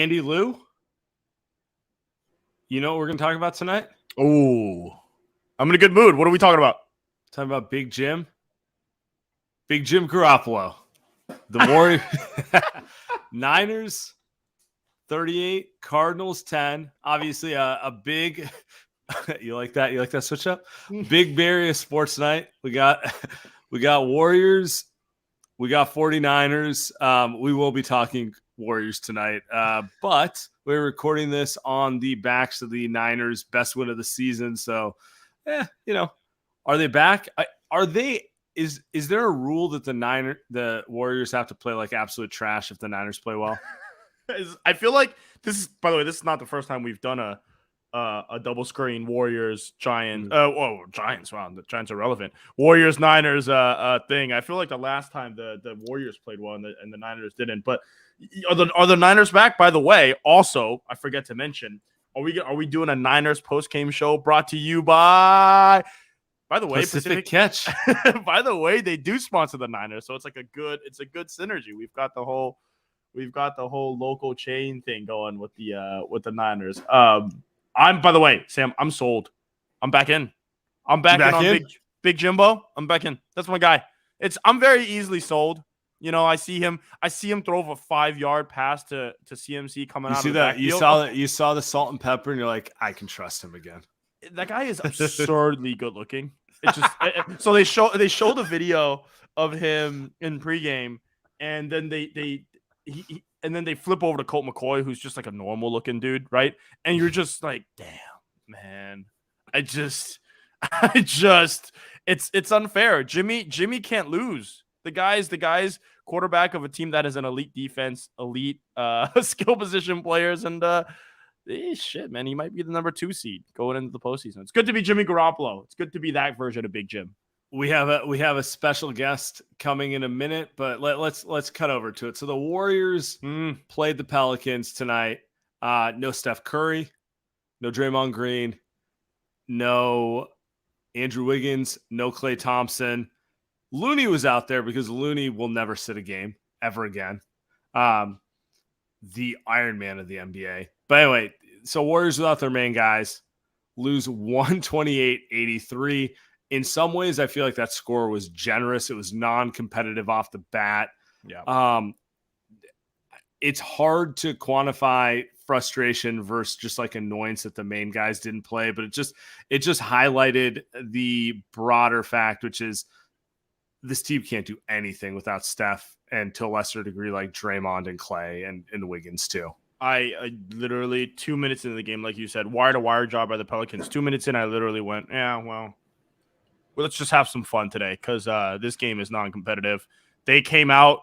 Andy Liu, you know what we're going to talk about tonight? Oh, I'm in a good mood. What are we talking about? Talking about Big Jim Garoppolo. The Warriors, Niners, 38, Cardinals, 10. Obviously, a big, you like that? You like that switch up? Big Barry of sports night. We got Warriors. We got 49ers. We will be talking Warriors tonight. But we're recording this on the backs of the Niners' best win of the season. So, are they back? Are they? Is there a rule that the Warriors have to play like absolute trash if the Niners play well? I feel like this is, by the way, this is not the first time we've done a double screen Warriors Giants. Giants. Wow, the Giants are relevant. Warriors Niners thing. I feel like the last time the Warriors played well and the Niners didn't. But are the Niners back? By the way, also I forget to mention, are we doing a Niners post game show brought to you by? By the way, Pacific Catch. By the way, they do sponsor the Niners, so it's a good synergy. We've got the whole local chain thing going with the Niners. By the way, Sam, I'm sold. I'm back in. I'm back in on Big Jimbo. I'm back in. That's my guy. I'm very easily sold. You know, I see him throw a 5-yard pass to CMC coming out of the backfield. You saw the salt and pepper, and you're like, I can trust him again. That guy is absurdly good looking. It's just so they show the video of him in pregame, and then they flip over to Colt McCoy, who's just like a normal looking dude, right? And you're just like, damn, man. It's unfair. Jimmy can't lose. The guy's quarterback of a team that is an elite defense, elite skill position players, and shit, man, he might be the number 2 seed going into the postseason. It's good to be Jimmy Garoppolo. It's good to be that version of Big Jim. We have a special guest coming in a minute, but let's cut over to it. So the Warriors played the Pelicans tonight. No Steph Curry, no Draymond Green, no Andrew Wiggins, no Klay Thompson. Looney was out there because Looney will never sit a game ever again. The Iron Man of the NBA. But anyway, so Warriors without their main guys lose 128-83. In some ways, I feel like that score was generous. It was non-competitive off the bat. Yeah. It's hard to quantify frustration versus just like annoyance that the main guys didn't play, but it just highlighted the broader fact, which is this team can't do anything without Steph, and to a lesser degree, like Draymond and Klay and Wiggins too. I literally 2 minutes into the game, like you said, wire-to-wire job by the Pelicans. 2 minutes in, I literally went, well, let's just have some fun today because this game is non-competitive. They came out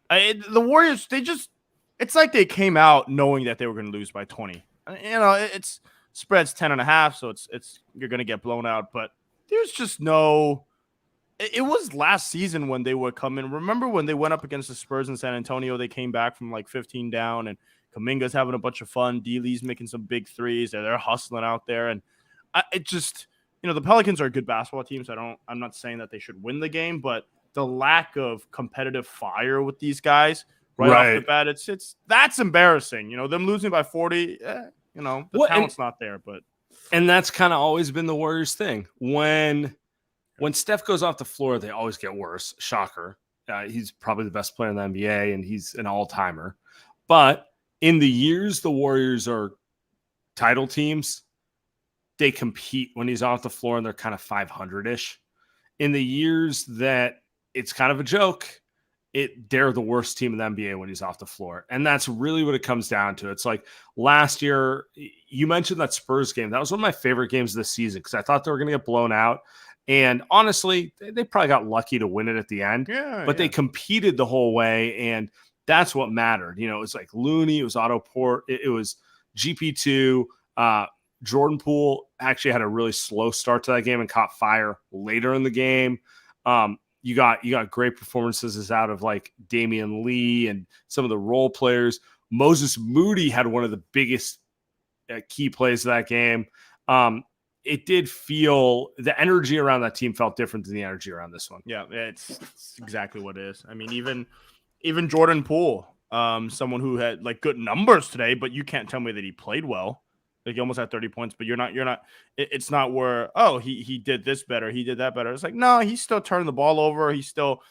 the Warriors, it's like they came out knowing that they were going to lose by 20. It's spreads 10.5, so it's you're going to get blown out. But there's just no – it was last season when they would come in. Remember when they went up against the Spurs in San Antonio? They came back from like 15 down, and Kuminga's having a bunch of fun. D-Lee's making some big threes. They're hustling out there. And it just – the Pelicans are a good basketball team, so I'm not saying that they should win the game, but the lack of competitive fire with these guys – Right off the bat, that's embarrassing. Them losing by 40, the talent's not there. And that's kind of always been the Warriors' thing. When Steph goes off the floor, they always get worse. Shocker. He's probably the best player in the NBA, and he's an all-timer. But in the years the Warriors are title teams, they compete when he's off the floor, and they're kind of 500-ish. In the years that it's kind of a joke, they're the worst team in the NBA when he's off the floor. And that's really what it comes down to. It's like last year, you mentioned that Spurs game. That was one of my favorite games of the season because I thought they were going to get blown out. And honestly, they probably got lucky to win it at the end. But they competed the whole way, and that's what mattered. It was like Looney, it was Otto Port, it was GP2. Jordan Poole actually had a really slow start to that game and caught fire later in the game. You got great performances out of like Damian Lee and some of the role players. Moses Moody had one of the biggest key plays of that game. It did feel the energy around that team felt different than the energy around this one. Yeah, it's exactly what it is. I mean, even Jordan Poole, someone who had like good numbers today, but you can't tell me that he played well. Like he almost had 30 points, but it's not where, oh, he did this better, he did that better. It's like, no, he's still turning the ball over. He's still,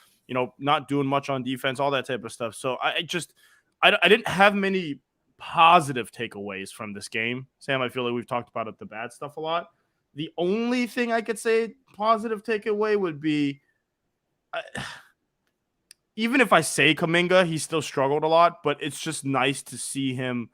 not doing much on defense, all that type of stuff. So I didn't have many positive takeaways from this game. Sam, I feel like we've talked about the bad stuff a lot. The only thing I could say positive takeaway would be, even if I say Kuminga, he still struggled a lot, but it's just nice to see him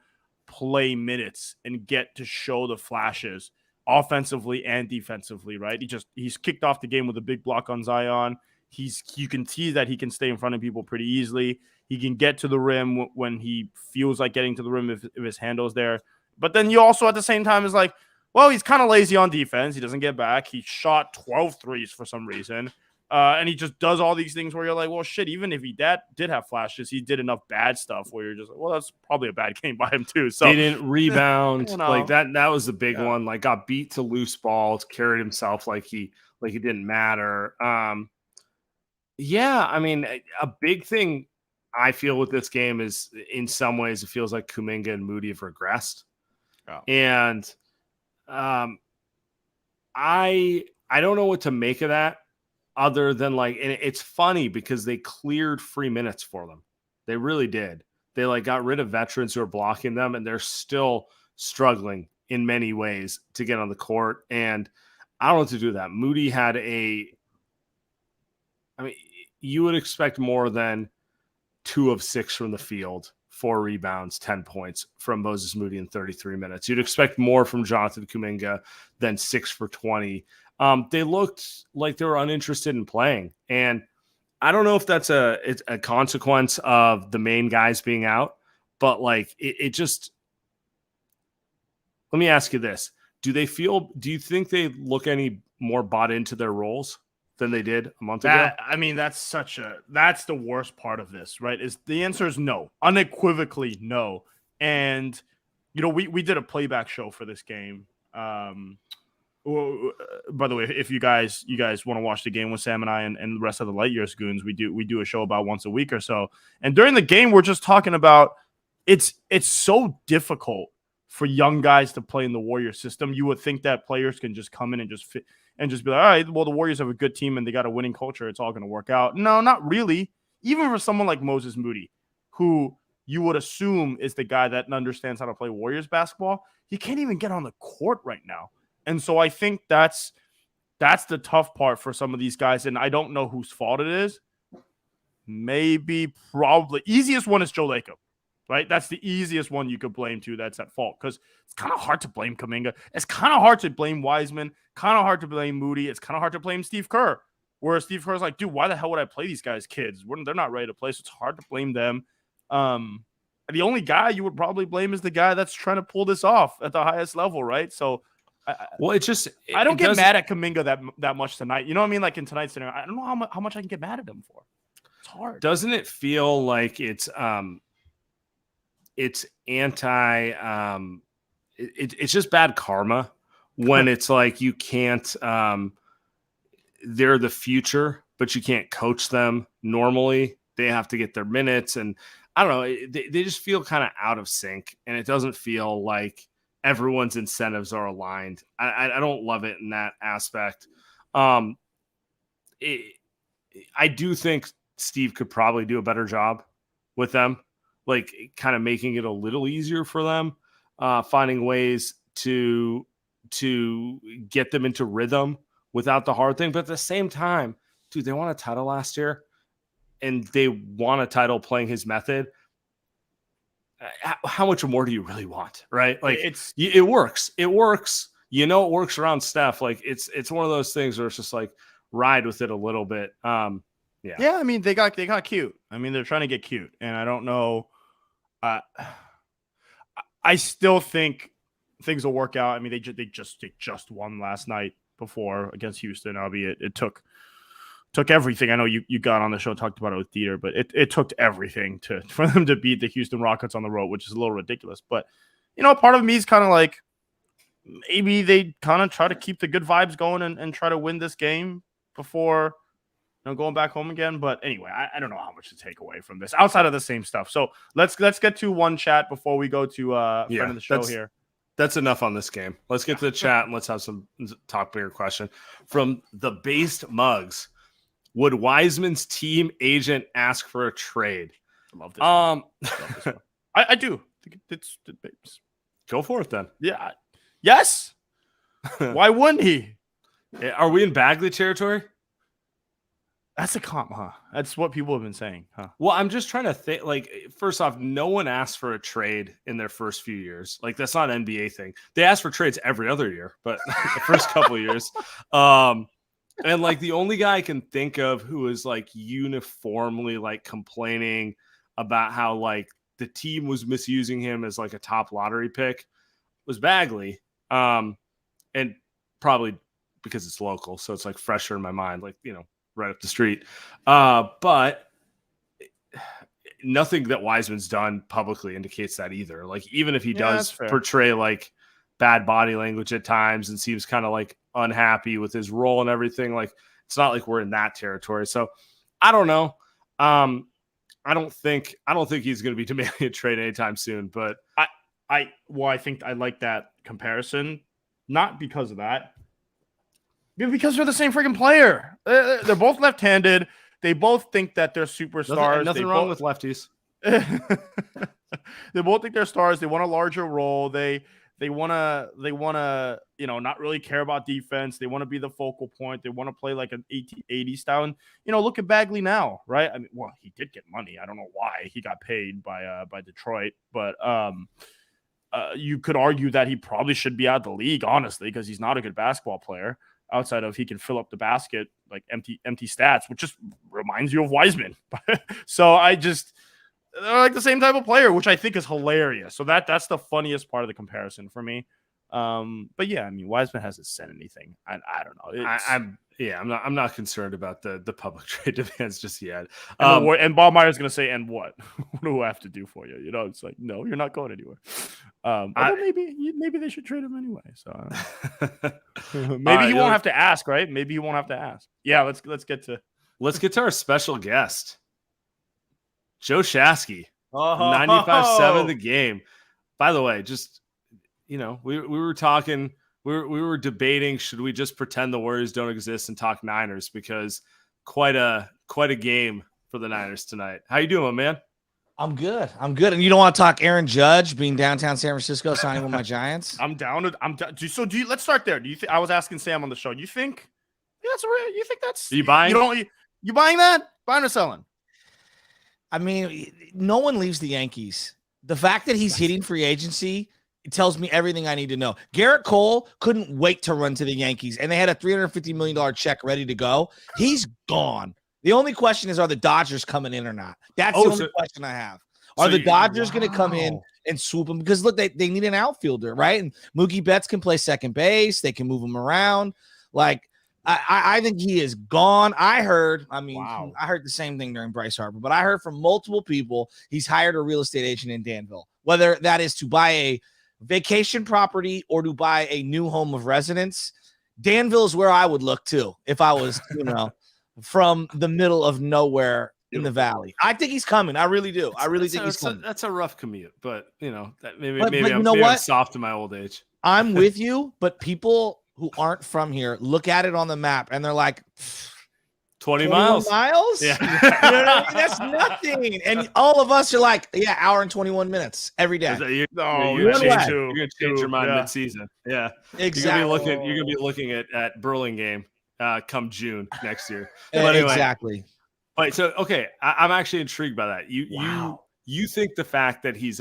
play minutes and get to show the flashes offensively and defensively, right? He's kicked off the game with a big block on Zion. You can see that he can stay in front of people pretty easily. He can get to the rim when he feels like getting to the rim if his handle's there. But then you also at the same time is like, well, he's kind of lazy on defense. He doesn't get back. He shot 12 threes for some reason. And he just does all these things where you're like, well, shit, even if he did have flashes, he did enough bad stuff where you're just like, well, that's probably a bad game by him too. So they didn't rebound. Like that was the big one. Like got beat to loose balls, carried himself like he didn't matter. Yeah, I mean, a big thing I feel with this game is in some ways it feels like Kuminga and Moody have regressed. Oh. And I don't know what to make of that. Other than and it's funny because they cleared free minutes for them. They really did. They got rid of veterans who are blocking them, and they're still struggling in many ways to get on the court. And I don't know what to do with that. Moody had you would expect more than 2 of 6 from the field, 4 rebounds, 10 points from Moses Moody in 33 minutes. You'd expect more from Jonathan Kuminga than 6 for 20. They looked like they were uninterested in playing. And I don't know if that's it's a consequence of the main guys being out, but it just, let me ask you this. Do you think they look any more bought into their roles than they did a month ago? I mean, that's the worst part of this, right? The answer is no, unequivocally no. And, we did a playback show for this game. Well, by the way, if you guys want to watch the game with Sam and I and the rest of the Light Years goons, we do a show about once a week or so. And during the game, we're just talking about it's so difficult for young guys to play in the Warrior system. You would think that players can just come in and just fit and just be like, all right, well, the Warriors have a good team and they got a winning culture. It's all going to work out. No, not really. Even for someone like Moses Moody, who you would assume is the guy that understands how to play Warriors basketball, he can't even get on the court right now. And so I think that's the tough part for some of these guys. And I don't know whose fault it is. Probably. Easiest one is Joe Lacob, right? That's the easiest one you could blame to that's at fault. Because it's kind of hard to blame Kuminga. It's kind of hard to blame Wiseman. Kind of hard to blame Moody. It's kind of hard to blame Steve Kerr. Where Steve Kerr's like, dude, why the hell would I play these guys' kids? They're not ready to play, so it's hard to blame them. The only guy you would probably blame is the guy that's trying to pull this off at the highest level, right? So I don't get mad at Kuminga that much tonight. You know what I mean? Like in tonight's scenario, I don't know how much I can get mad at him for. It's hard. Doesn't it feel like it's it's just bad karma when it's like you can't they're the future, but you can't coach them normally. They have to get their minutes, and I don't know. They just feel kind of out of sync, and it doesn't feel like everyone's incentives are aligned. I don't love it in that aspect. I do think Steve could probably do a better job with them, like kind of making it a little easier for them, finding ways to get them into rhythm without the hard thing. But at the same time, dude, they won a title last year, and they won a title playing his method. How much more do you really want, right? Like it works. It works. It works around Steph. Like it's one of those things where it's just like ride with it a little bit. Yeah. I mean, they got cute. I mean, they're trying to get cute, and I don't know. I still think things will work out. I mean, they just won last night before against Houston, albeit it took everything. I know you got on the show, talked about it with Dieter, but it took everything for them to beat the Houston Rockets on the road, which is a little ridiculous. But, part of me is kind of like, maybe they kind of try to keep the good vibes going and try to win this game before going back home again. But anyway, I don't know how much to take away from this outside of the same stuff. So let's get to one chat before we go to friend of the show here. That's enough on this game. Let's get to the chat and let's have some talk bigger question from the Based Mugs. Would Wiseman's team agent ask for a trade? I love this. Love this one. I do. It's go for it then. Yeah. Yes. Why wouldn't he? Are we in Bagley territory? That's a comp, huh? That's what people have been saying, huh? Well, I'm just trying to think. Like, first off, no one asked for a trade in their first few years. Like, that's not an NBA thing. They ask for trades every other year, but the first couple of years. And like the only guy I can think of who is like uniformly like complaining about how like the team was misusing him as like a top lottery pick was Bagley. And probably because it's local, so it's like fresher in my mind, like, you know, right up the street. But nothing that Wiseman's done publicly indicates that either. Like, even if he does portray like bad body language at times and seems kind of like unhappy with his role and everything, like, it's not like we're in that territory. So I don't know. I don't think he's going to be demanding a trade anytime soon, but I think I like that comparison, not because of that, because they're the same freaking player. They're both left-handed. They both think that they're superstars. Nothing wrong with lefties. They both think they're stars. They want a larger role. They want to, you know, not really care about defense. They want to be the focal point. They want to play like an 80 style. And, you know, look at Bagley now, right? I mean, well, he did get money. I don't know why he got paid by Detroit, but you could argue that he probably should be out of the league, honestly, because he's not a good basketball player outside of he can fill up the basket, like empty stats, which just reminds you of Wiseman. So they're like the same type of player, which I think is hilarious. So that's the funniest part of the comparison for me. But yeah, I mean, Wiseman hasn't said anything. I don't know. I'm not concerned about the public trade demands just yet. And Bob Meyer's gonna say, "And what? What do I have to do for you?" You know, it's like, no, you're not going anywhere. Maybe they should trade him anyway. So maybe he won't have to ask, right? Maybe he won't have to ask. Yeah, let's get to our special guest, Joe Shasky, 95.7 The Game. By the way, just, you know, we were talking, we were debating, should we just pretend the Warriors don't exist and talk Niners, because quite a game for the Niners tonight. How you doing, man? I'm good. And you don't want to talk Aaron Judge being downtown San Francisco signing with my Giants? I'm down. So let's start there. Do you think, I was asking Sam on the show, you think that's, are you buying? You buying that? Buying or selling? I mean, no one leaves the Yankees. The fact that he's hitting free agency, it tells me everything I need to know. Garrett Cole couldn't wait to run to the Yankees, and they had a $350 million check ready to go. He's gone. The only question is, are the Dodgers coming in or not? That's the only question I have. Are the Dodgers going to come in and swoop him? Because, look, they need an outfielder, right? And Mookie Betts can play second base. They can move him around. Like, I think he is gone. I heard the same thing during Bryce Harper, but I heard from multiple people he's hired a real estate agent in Danville, whether that is to buy a vacation property or to buy a new home of residence. Danville is where I would look too if I was, you know, from the middle of nowhere in the valley. I think he's coming. I really do. I really think he's coming. That's a rough commute, but, you know, that maybe I'm soft in my old age. I'm with you, but people who aren't from here look at it on the map and they're like, 20 miles? Yeah. You know what I mean? That's nothing. And all of us are like, yeah, hour and 21 minutes every day. You're going to change your mind mid-season. Yeah. Exactly. You're going to be looking at Burlingame come June next year. But anyway, exactly. Right. So, okay, I'm actually intrigued by that. You think the fact that he's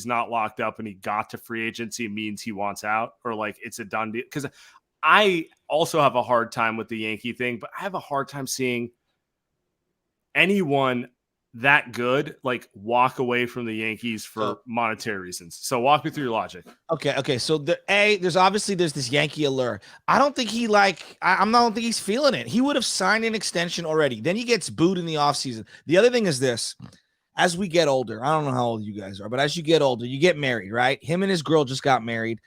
not locked up and he got to free agency means he wants out, or like it's a done deal? Because I also have a hard time with the Yankee thing, but I have a hard time seeing anyone that good like walk away from the Yankees for monetary reasons. So walk me through your logic. Okay. So there's this Yankee allure. I don't think I don't think he's feeling it. He would have signed an extension already. Then he gets booed in the offseason. The other thing is this: as we get older, I don't know how old you guys are, but as you get older, you get married, right? Him and his girl just got married.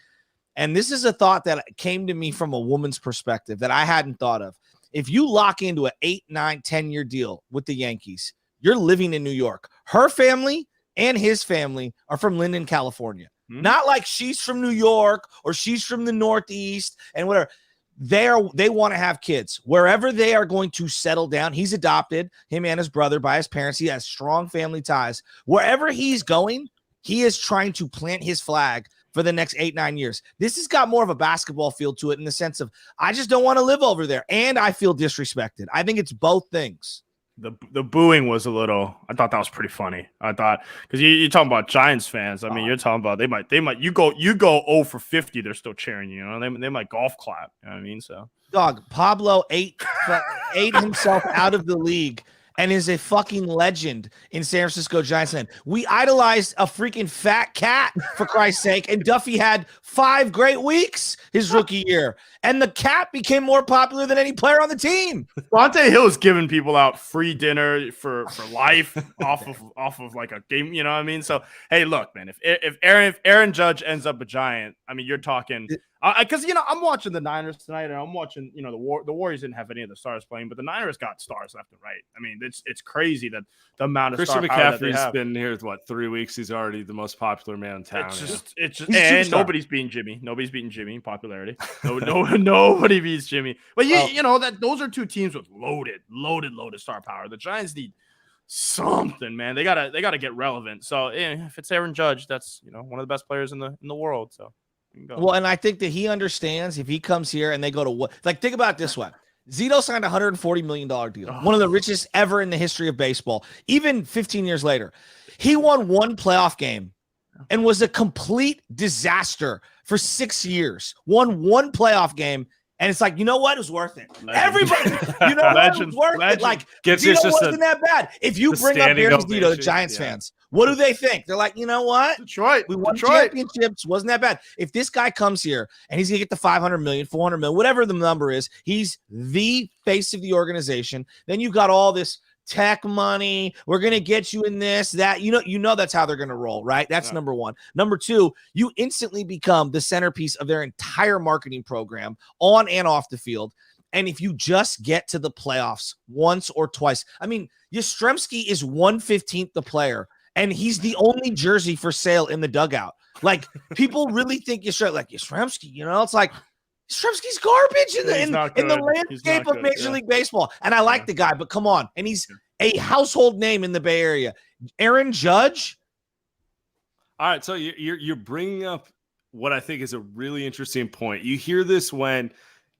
And this is a thought that came to me from a woman's perspective that I hadn't thought of. if you lock into an 8, 9, 10-year deal with the Yankees, you're living in New York. Her family and his family are from Linden, California. Not like she's from New York or she's from the Northeast and whatever. They want to have kids wherever they are going to settle down. He's adopted, him and his brother, by his parents. He has strong family ties. Wherever he's going, he is trying to plant his flag for the next 8, 9 years. This has got more of a basketball feel to it in the sense of, I just don't want to live over there. And I feel disrespected. I think it's both things. The booing was a little. I thought that was pretty funny. I thought because you're talking about Giants fans. I mean, you're talking about they might. You go 0 for 50. They're still cheering you. You know, they might golf clap. You know what I mean? So dog, Pablo ate himself out of the league and is a fucking legend in San Francisco Giants land. We idolized a freaking fat cat, for Christ's sake, and Duffy had 5 great weeks his rookie year, and the cat became more popular than any player on the team. Devontae Hill is giving people out free dinner for life off of like a game, you know what I mean? So hey, look, man, if Aaron Judge ends up a Giant, I mean, you're talking. Because I'm watching the Niners tonight, and I'm watching the Warriors didn't have any of the stars playing, but the Niners got stars left and right. I mean, it's crazy that the amount of Christian star power that they McCaffrey's have. been here 3 weeks. He's already the most popular man in town. It's just and nobody's beating Jimmy. Nobody's beating Jimmy in popularity. Nobody beats Jimmy. But you know that those are 2 teams with loaded star power. The Giants need something, man. They gotta get relevant. So if it's Aaron Judge, that's one of the best players in the world. So. Well, and I think that he understands if he comes here and they go to what, like, think about it this way. Zito signed a $140 million deal, one of the richest ever in the history of baseball. Even 15 years later, he won 1 playoff game and was a complete disaster for 6 years. Won 1 playoff game. And it's like, you know what? It was worth it. Everybody, you know what? It was worth it. Like, Zito wasn't that bad. If you bring up Barry Zito, the Giants fans, what do they think? They're like, you know what? Detroit. We won championships. Wasn't that bad. If this guy comes here and he's going to get the 500 million, 400 million, whatever the number is, he's the face of the organization. Then you've got all this tech money. We're going to get you in this, that, you know, that's how they're going to roll, right? That's number 1. Number 2, you instantly become the centerpiece of their entire marketing program on and off the field. And if you just get to the playoffs once or twice, I mean, Yastrzemski is 1/15 the player, and he's the only jersey for sale in the dugout. Like, people really think Yastrzemski, it's like, Yastrzemski's garbage in the landscape of Major League Baseball. And I like the guy, but come on. And he's a household name in the Bay Area. Aaron Judge. All right. So you're bringing up what I think is a really interesting point. You hear this when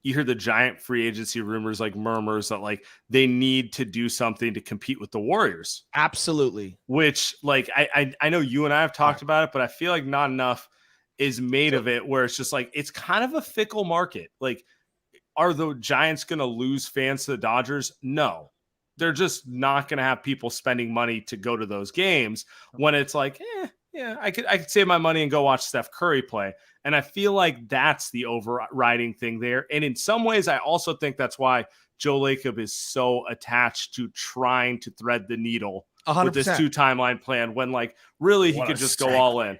you hear the Giant free agency rumors, like murmurs that like they need to do something to compete with the Warriors. Absolutely. Which like, I know you and I have talked about it, but I feel like not enough is made of it, where it's just like, it's kind of a fickle market. Like, are the Giants going to lose fans to the Dodgers? No, they're just not going to have people spending money to go to those games when it's like, I could save my money and go watch Steph Curry play. And I feel like that's the overriding thing there. And in some ways, I also think that's why Joe Lacob is so attached to trying to thread the needle 100%. with this 2-timeline plan, when like really he could just go all in.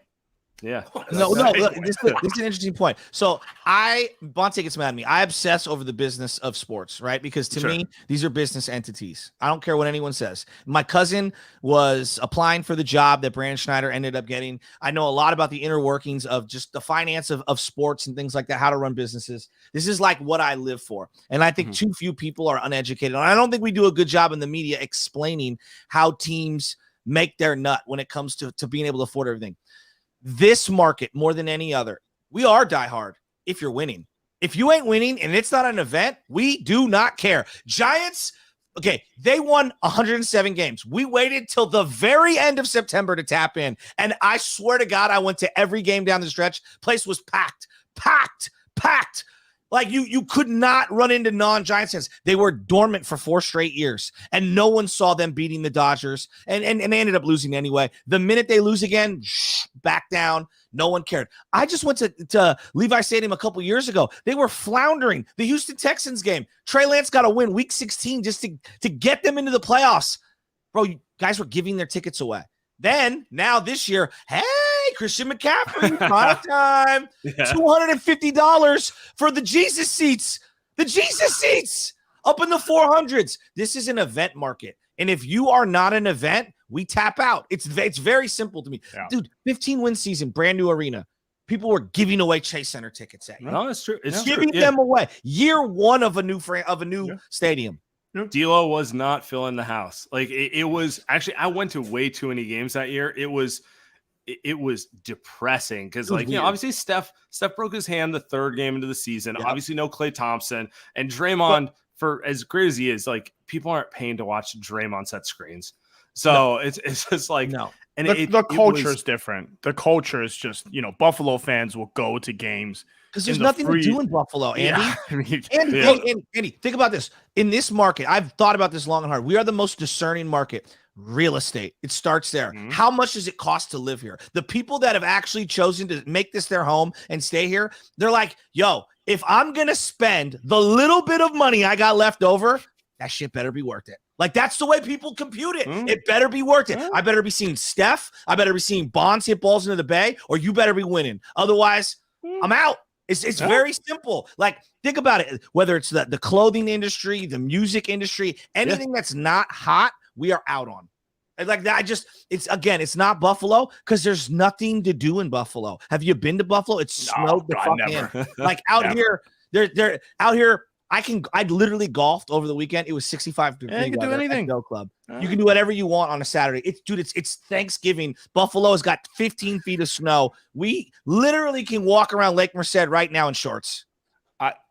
Yeah. No. This is an interesting point. So Bonte gets mad at me. I obsess over the business of sports, right? Because to me, these are business entities. I don't care what anyone says. My cousin was applying for the job that Brandon Schneider ended up getting. I know a lot about the inner workings of just the finance of sports and things like that, how to run businesses. This is like what I live for. And I think too few people are uneducated. And I don't think we do a good job in the media explaining how teams make their nut when it comes to being able to afford everything. This market, more than any other, we are diehard if you're winning. If you ain't winning and it's not an event, we do not care. Giants, okay, they won 107 games. We waited till the very end of September to tap in. And I swear to God, I went to every game down the stretch. Place was packed. Like you could not run into non-Giants fans. They were dormant for 4 straight years, and no one saw them beating the Dodgers, and they ended up losing anyway. The minute they lose again, back down. No one cared. I just went to Levi Stadium a couple years ago. They were floundering. The Houston Texans game. Trey Lance got to win Week 16 just to get them into the playoffs. Bro, you guys were giving their tickets away. Then, now this year, hey, Christian McCaffrey, prime time, $250 for the Jesus seats. The Jesus seats. up in the 400s. This is an event market. And if you are not an event, we tap out. It's very simple to me. Yeah. Dude, 15-win season, brand new arena. People were giving away Chase Center tickets. No, it's true. It's giving true. them away. Year one of a new stadium. D'Lo was not filling the house. Like it was actually, I went to way too many games that year. It was depressing because, like, you know, obviously Steph broke his hand the third game into the season. Yep. Obviously, no Klay Thompson and Draymond. For as great as he is, like, people aren't paying to watch Draymond set screens. So it's just like no. And the culture is different. The culture is just, you know, Buffalo fans will go to games because there's nothing to do in Buffalo, Andy. Yeah. I mean, Andy, think about this. In this market, I've thought about this long and hard. We are the most discerning market. Real estate. It starts there. Mm-hmm. How much does it cost to live here? The people that have actually chosen to make this their home and stay here, they're like, yo, if I'm going to spend the little bit of money I got left over, that shit better be worth it. Like, that's the way people compute it. It better be worth it. I better be seeing Steph. I better be seeing Bonds hit balls into the bay, or you better be winning. Otherwise, I'm out. It's very simple. Like, think about it. Whether it's the clothing industry, the music industry, anything that's not hot, we are out on. Like that, it's not Buffalo because there's nothing to do in Buffalo. Have you been to Buffalo? It's snowed the fuck in. Like out here, they're out here. I literally golfed over the weekend. It was 65 degrees. You can do anything. No club. You can do whatever you want on a Saturday. It's Thanksgiving. Buffalo has got 15 feet of snow. We literally can walk around Lake Merced right now in shorts.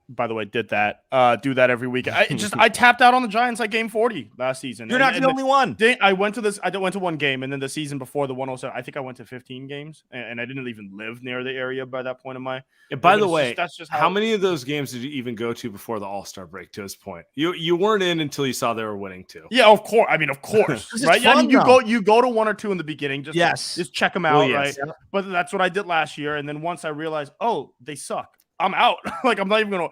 By the way, do that every week. I tapped out on the Giants like game 40 last season. You're not the only one. I went to one game, and then the season before the 107, I think I went to 15 games, and I didn't even live near the area by that point in my. And by the way, that's just how many of those games did you even go to before the All-Star break? To his point, you weren't in until you saw they were winning too. Yeah, of course. I mean, of course, right? Fun, I mean, you go to one or two in the beginning, just check them out, right? Yeah. But that's what I did last year, and then once I realized, oh, they suck. I'm out. Like I'm not even gonna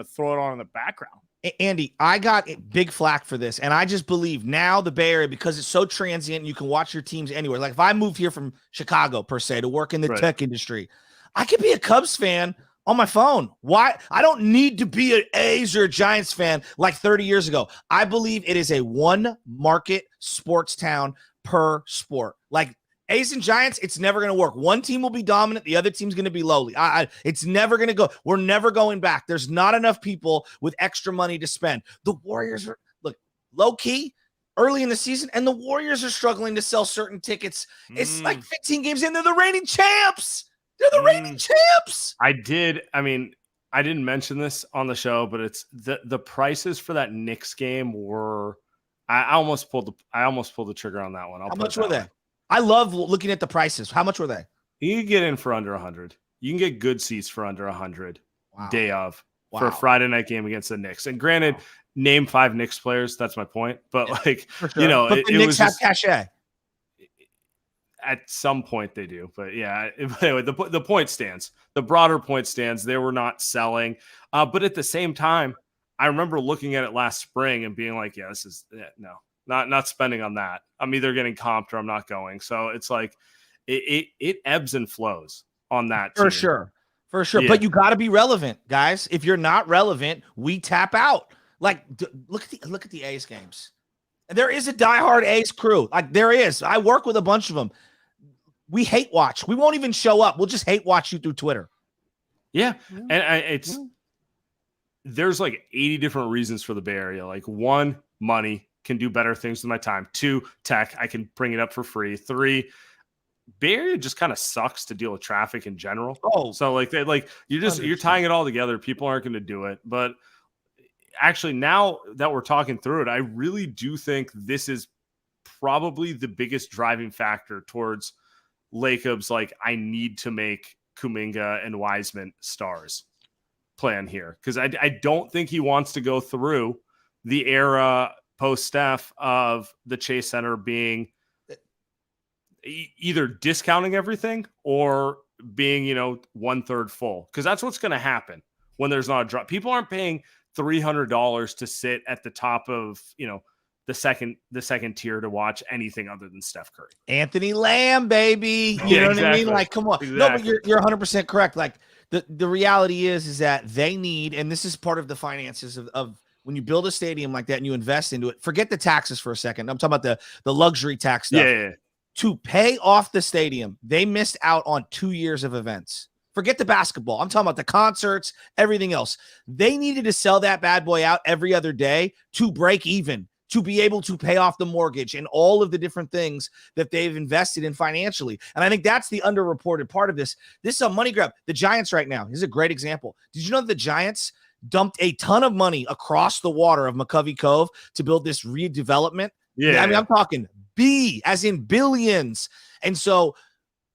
throw it on in the background. Andy, I got big flack for this, and I just believe now the Bay Area, because it's so transient, you can watch your teams anywhere. Like if I moved here from Chicago per se to work in the tech industry, I could be a Cubs fan on my phone. Why? I don't need to be an A's or a Giants fan like 30 years ago. I believe it is a one market sports town per sport. Like A's and Giants, it's never going to work. One team will be dominant. The other team's going to be lowly. It's never going to go. We're never going back. There's not enough people with extra money to spend. The Warriors are, look, low key early in the season, and the Warriors are struggling to sell certain tickets. It's like 15 games in. They're the reigning champs. They're the reigning champs. I didn't mention this on the show, but it's the prices for that Knicks game were. I almost pulled the trigger on that one. How much were they? I love looking at the prices. How much were they? You can get in for under 100. You can get good seats for under 100 day of for a Friday night game against the Knicks. And granted, name 5 Knicks players. That's my point. But like, sure. You know, but the Knicks have cachet. At some point they do. But yeah, anyway, the point stands. The broader point stands. They were not selling. But at the same time, I remember looking at it last spring and being like, yeah, this is no. Not spending on that. I'm either getting comped or I'm not going. So it's like it ebbs and flows on that. For sure. Yeah. But you got to be relevant, guys. If you're not relevant, we tap out. Like look at the A's games. There is a diehard A's crew. Like there is. I work with a bunch of them. We hate watch. We won't even show up. We'll just hate watch you through Twitter. Yeah, and there's like 80 different reasons for the Bay Area. Like 1, money. Can do better things with my time. 2, tech, I can bring it up for free. 3, Bay Area just kind of sucks to deal with traffic in general. So like you're tying it all together. People aren't going to do it. But actually, now that we're talking through it, I really do think this is probably the biggest driving factor towards Lacob's like I need to make Kuminga and Wiseman stars plan here, because I don't think he wants to go through the era post Steph of the Chase Center being either discounting everything or being, 1/3 full. Because that's what's going to happen when there's not a drop. People aren't paying $300 to sit at the top of, the second tier to watch anything other than Steph Curry. Anthony Lamb, baby. You know what I mean? Like, come on. Exactly. No, but you're 100% correct. Like, the reality is that they need, and this is part of the finances of when you build a stadium like that and you invest into it, forget the taxes for a second. I'm talking about the luxury tax stuff. Yeah. To pay off the stadium, they missed out on 2 years of events. Forget the basketball. I'm talking about the concerts, everything else. They needed to sell that bad boy out every other day to break even, to be able to pay off the mortgage and all of the different things that they've invested in financially. And I think that's the underreported part of this. This is a money grab. The Giants right now, this is a great example. Did you know that the Giants dumped a ton of money across the water of McCovey Cove to build this redevelopment? Yeah. I mean, I'm talking B as in billions. And so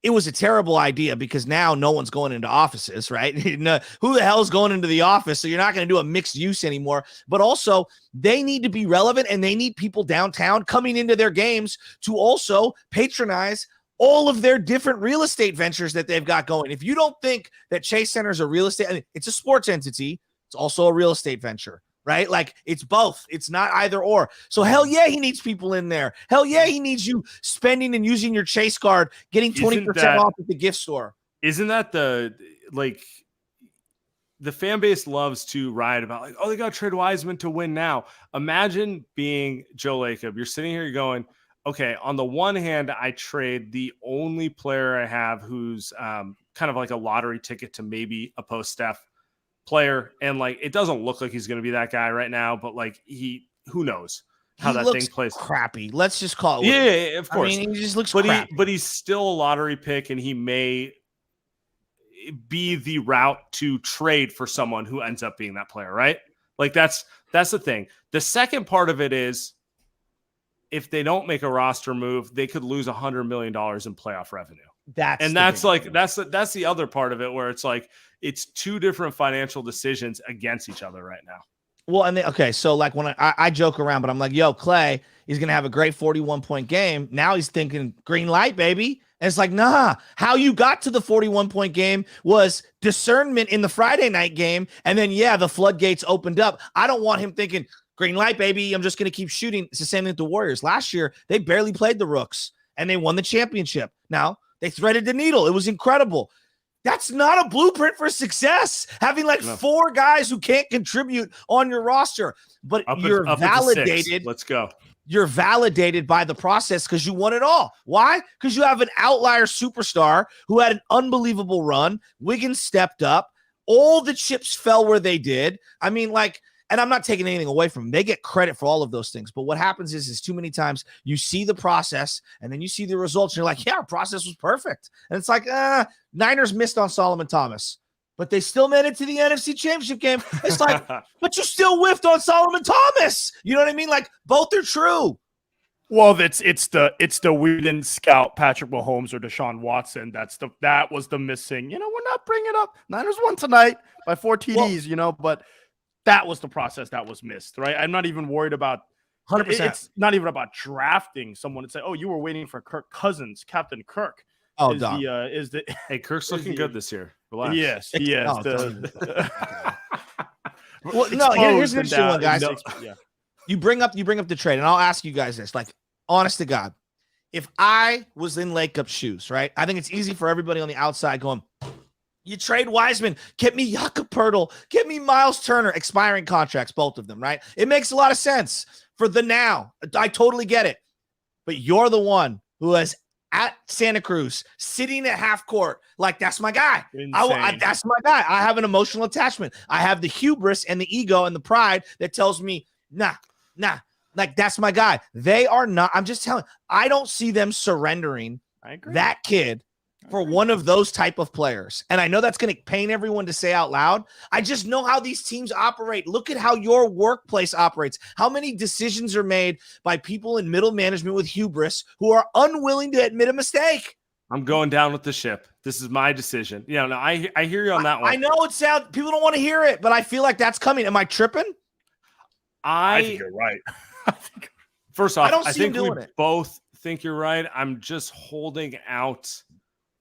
it was a terrible idea because now no one's going into offices, right? Who the hell's going into the office? So you're not going to do a mixed use anymore. But also, they need to be relevant, and they need people downtown coming into their games to also patronize all of their different real estate ventures that they've got going. If you don't think that Chase Center is a real estate, I mean, it's a sports entity, it's also a real estate venture. Right? Like it's both. It's not either or. So hell yeah, he needs people in there. Hell yeah, he needs you spending and using your Chase card, getting 20% off at the gift store. Isn't that the fan base loves to ride about like, oh, they got to trade Wiseman to win now. Imagine being Joe Lacob. You're sitting here, you're going, okay, on the one hand, I trade the only player I have who's kind of like a lottery ticket to maybe a post-Steph player, and like it doesn't look like he's going to be that guy right now, but like who knows how that thing plays. Crappy. Let's just call it. Yeah, of course. I mean, he just looks crappy. But he's still a lottery pick, and he may be the route to trade for someone who ends up being that player, right? Like that's the thing. The second part of it is if they don't make a roster move, they could lose $100 million in playoff revenue. That's the other part of it where it's like it's two different financial decisions against each other right now. Well, and okay, so like when I joke around, but I'm like, yo, Clay, he's gonna have a great 41-point game. Now he's thinking green light, baby. And it's like, nah, how you got to the 41-point game was discernment in the Friday night game. And then, yeah, the floodgates opened up. I don't want him thinking green light, baby. I'm just going to keep shooting. It's the same thing with the Warriors. Last year, they barely played the Rooks and they won the championship. Now they threaded the needle. It was incredible. That's not a blueprint for success. Having like four guys who can't contribute on your roster, but you're validated. Let's go. You're validated by the process because you won it all. Why? Because you have an outlier superstar who had an unbelievable run. Wiggins stepped up. All the chips fell where they did. I mean, like, and I'm not taking anything away from them. They get credit for all of those things. But what happens is too many times you see the process and then you see the results and you're like, yeah, our process was perfect. And it's like, Niners missed on Solomon Thomas, but they still made it to the NFC Championship game. It's like, but you still whiffed on Solomon Thomas. You know what I mean? Like both are true. Well, it's the we didn't scout Patrick Mahomes or Deshaun Watson. That was the missing. You know, we're not bringing up Niners won tonight by 4 TDs. Well, but that was the process that was missed, right? I'm not even worried about 100%. It's not even about drafting someone and say, oh, you were waiting for Kirk Cousins, Captain Kirk. Oh, hey, Kirk's looking good this year. Relax. Yes. Well, no, here's an interesting one, guys. Yeah. You bring up the trade, and I'll ask you guys this, like, honest to God, if I was in Lakeup's shoes, right? I think it's easy for everybody on the outside going, you trade Wiseman, get me Jakob Poeltl, get me Miles Turner, expiring contracts, both of them, right? It makes a lot of sense for the now. I totally get it. But you're the one who is at Santa Cruz, sitting at half court, like, that's my guy. That's my guy. I have an emotional attachment. I have the hubris and the ego and the pride that tells me, nah, like, that's my guy. They are not. I'm just telling. I don't see them surrendering that kid for one of those type of players. And I know that's going to pain everyone to say out loud. I just know how these teams operate. Look at how your workplace operates. How many decisions are made by people in middle management with hubris who are unwilling to admit a mistake. I'm going down with the ship. This is my decision. You know, no, I hear you on that one. I know it sounds, people don't want to hear it, but I feel like that's coming. Am I tripping? I think you're right. First off, I think we both think you're right. I'm just holding out.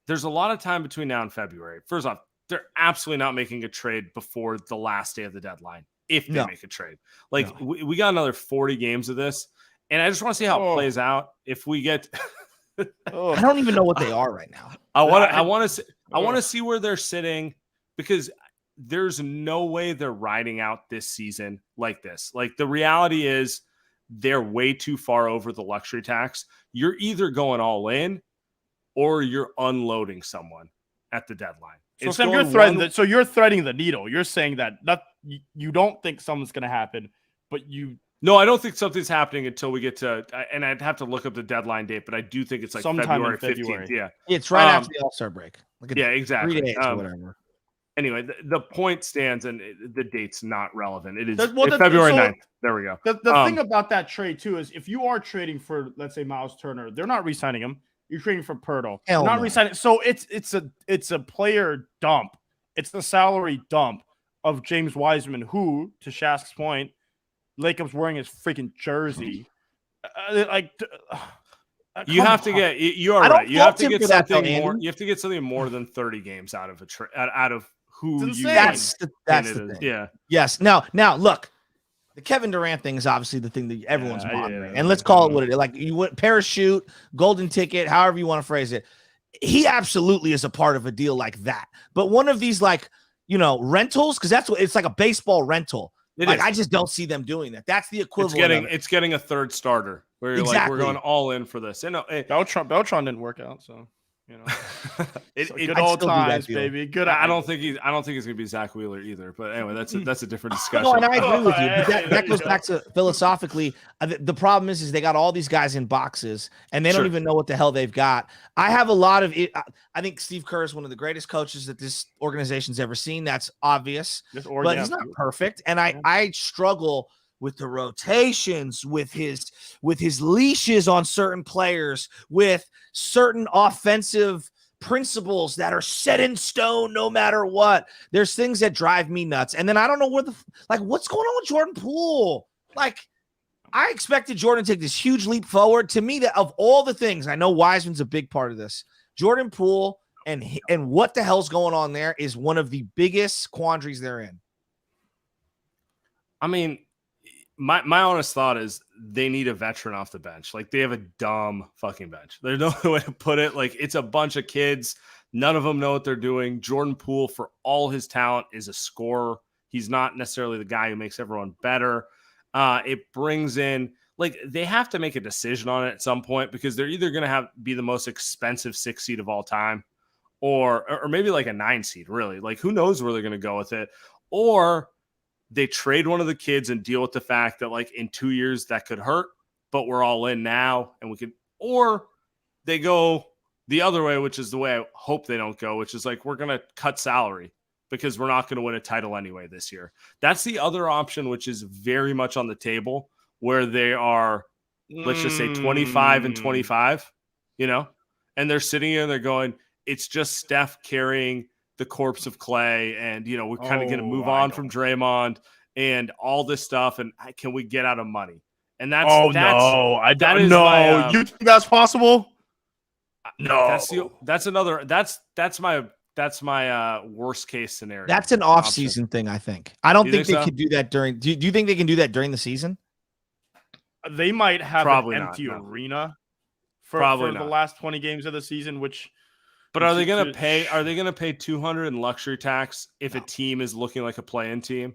There's a lot of time between now and February. First off, they're absolutely not making a trade before the last day of the deadline. If they make a trade, we got another 40 games of this, and I just want to see how it plays out. If we get, I don't even know what they are right now. I want to see where they're sitting, because there's no way they're riding out this season like this. Like, the reality is they're way too far over the luxury tax. You're either going all in or you're unloading someone at the deadline. So Sam, you're threading the needle. You're saying that you don't think something's going to happen, but you. No, I don't think something's happening until we get to, and I'd have to look up the deadline date, but I do think it's like sometime February in 15th. Yeah. It's right after the All-Star break. Yeah, exactly. 3 days or whatever. Anyway, the point stands, and the date's not relevant. It is February 9th. There we go. The thing about that trade, too, is if you are trading for, let's say, Miles Turner, they're not re-signing him. You're trading for Pirtle. They're not re-signing. So it's a player dump. It's the salary dump of James Wiseman, who, to Shasky's point, Lacob's wearing his freaking jersey. You have to get. You are right. You have to get something more. You have to get something more than 30 games out of out of who you. That's the thing. Yeah. Yes. Now look, the Kevin Durant thing is obviously the thing that everyone's monitoring, and let's call it what it is. Like, you went parachute, golden ticket, however you want to phrase it. He absolutely is a part of a deal like that. But one of these, rentals, because that's what it's like, a baseball rental. I just don't see them doing that. That's the equivalent. It's getting a third starter where you're like, we're going all in for this. And Beltran didn't work out, so good old times, baby. Good. I don't think he's gonna be Zach Wheeler either. But anyway, that's a different discussion. No, and I agree with you. But that goes back to philosophically. The problem is they got all these guys in boxes, and they don't even know what the hell they've got. I have a lot of it. I think Steve Kerr is one of the greatest coaches that this organization's ever seen. That's obvious, but he's not perfect. And I struggle with the rotations, with his leashes on certain players, with certain offensive principles that are set in stone no matter what. There's things that drive me nuts. And then I don't know what's going on with Jordan Poole? Like, I expected Jordan to take this huge leap forward. To me, that of all the things, I know Wiseman's a big part of this. Jordan Poole and what the hell's going on there is one of the biggest quandaries they're in. I mean, my honest thought is they need a veteran off the bench. Like, they have a dumb fucking bench. There's no way to put it. Like, it's a bunch of kids. None of them know what they're doing. Jordan Poole, for all his talent, is a scorer. He's not necessarily the guy who makes everyone better. It brings in, they have to make a decision on it at some point, because they're either going to be the most expensive 6 seed of all time, or maybe like a 9 seed, really. Like, who knows where they're going to go with it? Or they trade one of the kids and deal with the fact that, like, in 2 years that could hurt, but we're all in now and we could, or they go the other way, which is the way I hope they don't go, which is like, we're going to cut salary because we're not going to win a title anyway this year. That's the other option, which is very much on the table, where they are, let's just say 25 and 25, and they're sitting here and they're going, it's just Steph carrying the corpse of Clay, and we're kind of going to move on from Draymond and all this stuff, and can we get out of money? And that's no, I don't know. You think that's possible? No, that's my worst case scenario. That's an off season thing, I think. I don't think they could do that during. Do you think they can do that during the season? They might have an empty arena for the last 20 games of the season, which. But are they going to pay? Are they going to pay $200 in luxury tax if a team is looking like a play-in team?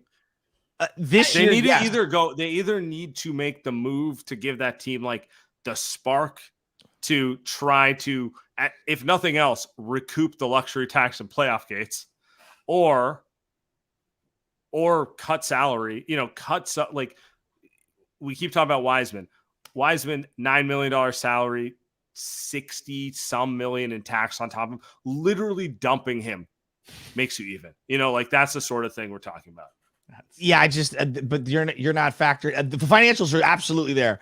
They either need to make the move to give that team like the spark to try to, if nothing else, recoup the luxury tax and playoff gates, or cut salary. Like, we keep talking about Wiseman. $9 million salary. 60 some million in tax on top of him, literally dumping him makes you even, that's the sort of thing we're talking about. Yeah, but you're not factored. The financials are absolutely there.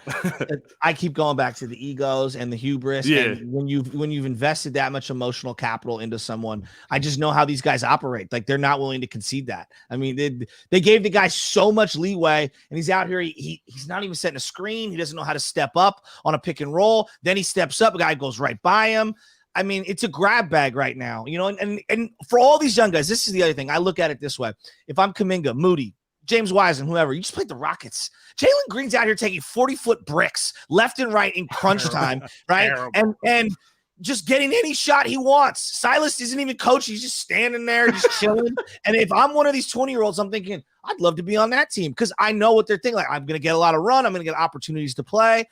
I keep going back to the egos and the hubris. Yeah. And when you've invested that much emotional capital into someone, I just know how these guys operate. Like, they're not willing to concede that. I mean, they gave the guy so much leeway, and he's out here. He's not even setting a screen. He doesn't know how to step up on a pick and roll. Then he steps up. A guy goes right by him. I mean, it's a grab bag right now, and for all these young guys, this is the other thing. I look at it this way. If I'm Kuminga, Moody, James Wiseman, whoever, you just played the Rockets. Jalen Green's out here taking 40-foot bricks left and right in crunch time, right? And just getting any shot he wants. Silas isn't even coaching. He's just standing there, just chilling. And if I'm one of these 20-year-olds, I'm thinking, I'd love to be on that team because I know what they're thinking. Like, I'm going to get a lot of run. I'm going to get opportunities to play.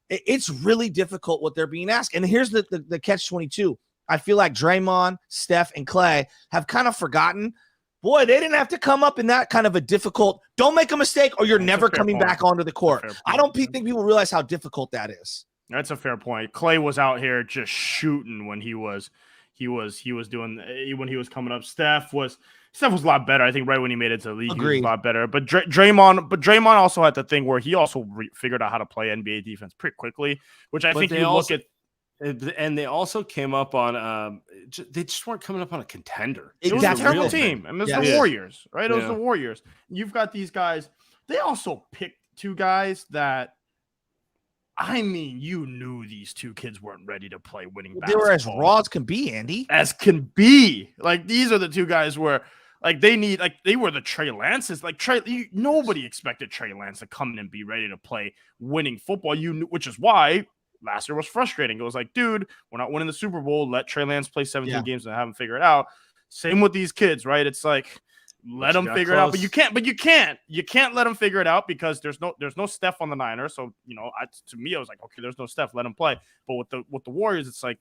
It's really difficult what they're being asked. And here's the catch-22. I feel like Draymond, Steph, and Clay have kind of forgotten, boy, they didn't have to come up in that kind of a difficult, don't make a mistake or you're never coming back onto the court. I don't think people realize how difficult that is. That's a fair point. Clay was out here just shooting when he was coming up. Steph was a lot better. I think right when he made it to the league, he was a lot better. But Draymond also had the thing where he also figured out how to play NBA defense pretty quickly, which I think you look at. And they also came up on they just weren't coming up on a contender. It was a terrible team. And it was the Warriors, right? It was the Warriors. You've got these guys. They also picked two guys that, I mean, you knew these two kids weren't ready to play winning basketball. They were as raw as can be, Andy. As can be. Like, these are the two guys where, like, they were the Trey Lances. Like, nobody expected Trey Lance to come in and be ready to play winning football. Which is why last year was frustrating. It was like, dude, we're not winning the Super Bowl. Let Trey Lance play 17 games and have him figure it out. Same with these kids, right? It's like, let them figure it out, but you can't let them figure it out because there's no Steph on the Niners. So, to me, I was like, okay, there's no Steph, let him play. But with the Warriors, it's like,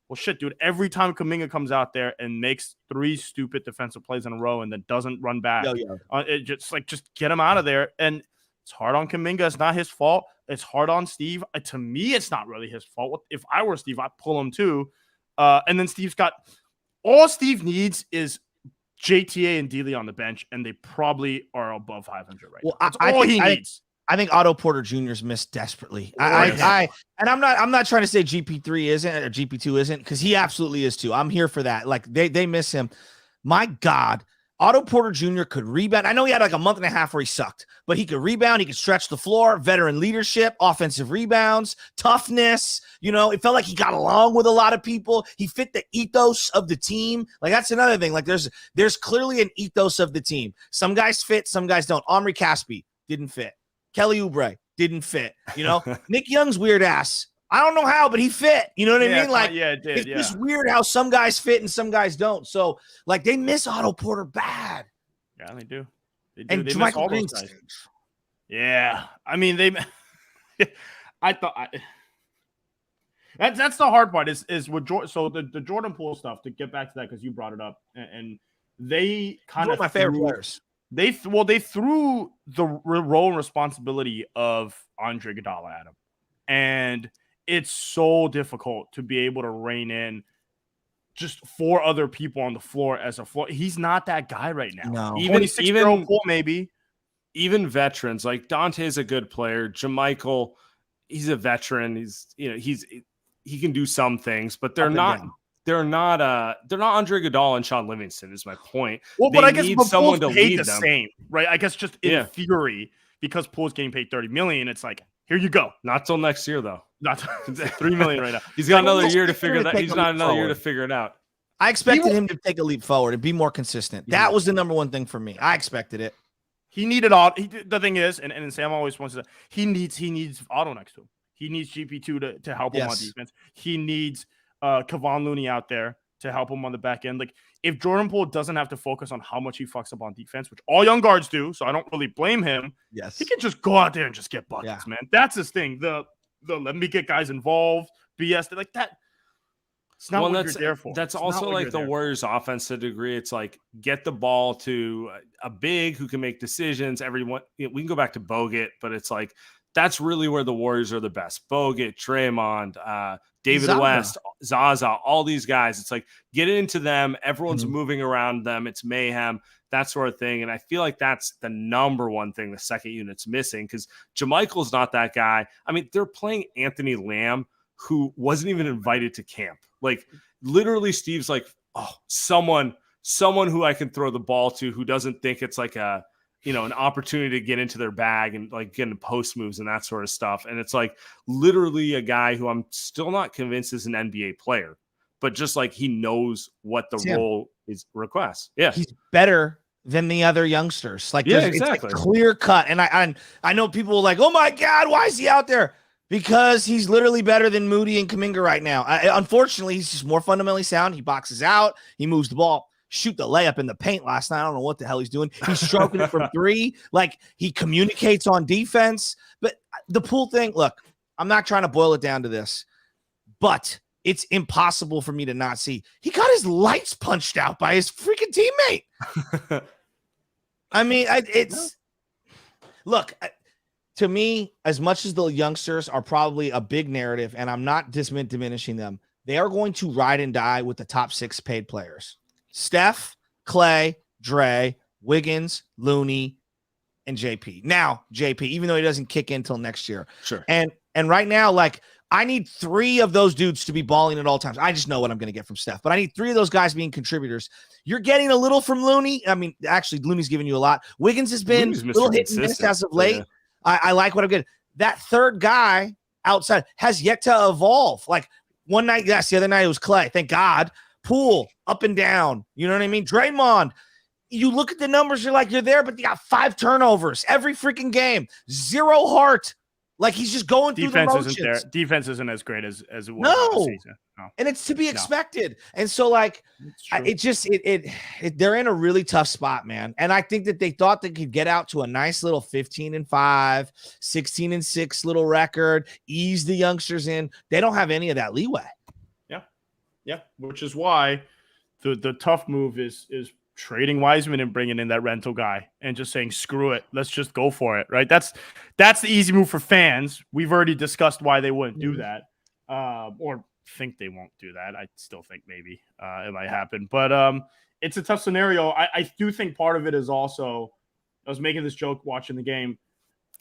well, shit, dude, every time Kuminga comes out there and makes 3 stupid defensive plays in a row and then doesn't run back, it just get him out of there. And it's hard on Kuminga. It's not his fault. It's hard on Steve. To me, it's not really his fault. If I were Steve, I'd pull him too. And then all Steve needs is JTA and Dealey on the bench, and they probably are above 500 right now. That's all he needs. I think Otto Porter Jr.'s missed desperately. And I'm not trying to say GP3 isn't or GP2 isn't, because he absolutely is too. I'm here for that. Like, they miss him. My God, Otto Porter Jr. could rebound. I know he had like a month and a half where he sucked, but he could rebound. He could stretch the floor, veteran leadership, offensive rebounds, toughness. It felt like he got along with a lot of people. He fit the ethos of the team. Like, that's another thing. Like, there's clearly an ethos of the team. Some guys fit, some guys don't. Omri Caspi didn't fit. Kelly Oubre didn't fit. Nick Young's weird ass. I don't know how, but he fit. You know what I mean? Like, it did. It's just weird how some guys fit and some guys don't. So, like, they miss Otto Porter bad. Yeah, they do. And they miss all those guys. Yeah, I mean, that's the hard part is with Jordan. So the Jordan Poole stuff, to get back to that, because you brought it up, and they kind of my favorite players. They threw the role and responsibility of Andre Iguodala at him, and it's so difficult to be able to rein in just 4 other people on the floor as a floor. He's not that guy right now. No. Even Poole, maybe. Even veterans, like Dante's a good player. JaMychal, he's a veteran. He can do some things, but they're not Andre Iguodala and Sean Livingston is my point. Well, but I guess someone Poole's to paid lead the them. same, right? I guess just in theory, because Poole's getting paid $30 million, it's like, here you go. Not till next year, though. Not $3 million right now. He's got another year to figure that. He's got another year to figure it out. I expected him to take a leap forward and be more consistent. That was the number one thing for me. I expected it. He needed all. The thing is, and Sam always wants to. He needs Otto next to him. He needs GP2 to help him on defense. He needs Kevon Looney out there to help him on the back end. Like, if Jordan Poole doesn't have to focus on how much he fucks up on defense, which all young guards do, so I don't really blame him. Yes, he can just go out there and just get buckets, man. That's his thing. The let me get guys involved. BS like that. It's not what you're there for. That's also like the Warriors' offense to a degree. It's like, get the ball to a big who can make decisions. Everyone, we can go back to Bogut, but it's like, that's really where the Warriors are the best. Bogut, Draymond, David West, Zaza, all these guys. It's like, get it into them. Everyone's moving around them. It's mayhem, that sort of thing. And I feel like that's the number one thing the second unit's missing, because JaMychal's not that guy. I mean, they're playing Anthony Lamb, who wasn't even invited to camp. Like, literally, Steve's like, oh, someone who I can throw the ball to, who doesn't think it's like an opportunity to get into their bag and like get into post moves and that sort of stuff. And it's like literally a guy who I'm still not convinced is an NBA player, but just like he knows what the role is requests. Yeah. He's better than the other youngsters. Like, exactly. It's like clear cut. And I know people are like, oh my God, why is he out there? Because he's literally better than Moody and Kuminga right now. Unfortunately, he's just more fundamentally sound. He boxes out. He moves the ball. Shoot the layup in the paint last night. I don't know what the hell he's doing. He's stroking it from three. Like, he communicates on defense. But the Poole thing, look, I'm not trying to boil it down to this, but it's impossible for me to not see. He got his lights punched out by his freaking teammate. I mean, look, to me, as much as the youngsters are probably a big narrative, and I'm not diminishing them, they are going to ride and die with the top 6 paid players. Steph, Clay, Dre, Wiggins, Looney, and JP. Now, JP, even though he doesn't kick in until next year. Sure. And right now, like, I need 3 of those dudes to be balling at all times. I just know what I'm going to get from Steph, but I need 3 of those guys being contributors. You're getting a little from Looney. I mean, actually, Looney's giving you a lot. Wiggins has been a little hit and miss as of late. Yeah. I like what I'm getting. That third guy outside has yet to evolve. Like, one night, yes, the other night it was Clay. Thank God. Poole, up and down. You know what I mean? Draymond, you look at the numbers, you're like, you're there, but you got 5 turnovers every freaking game. 0 heart. Like, he's just going through the motions. Isn't there. Defense isn't as great as it was no. this season. No. And it's to be expected. And so, like, they're in a really tough spot, man. And I think that they thought they could get out to a nice little 15-5, 16-6 little record, ease the youngsters in. They don't have any of that leeway. Yeah, which is why the tough move is trading Wiseman and bringing in that rental guy and just saying, screw it, let's just go for it, right? That's the easy move for fans. We've already discussed why they wouldn't do that, or think they won't do that. I still think maybe it might happen, but it's a tough scenario. I do think part of it is also, I was making this joke watching the game,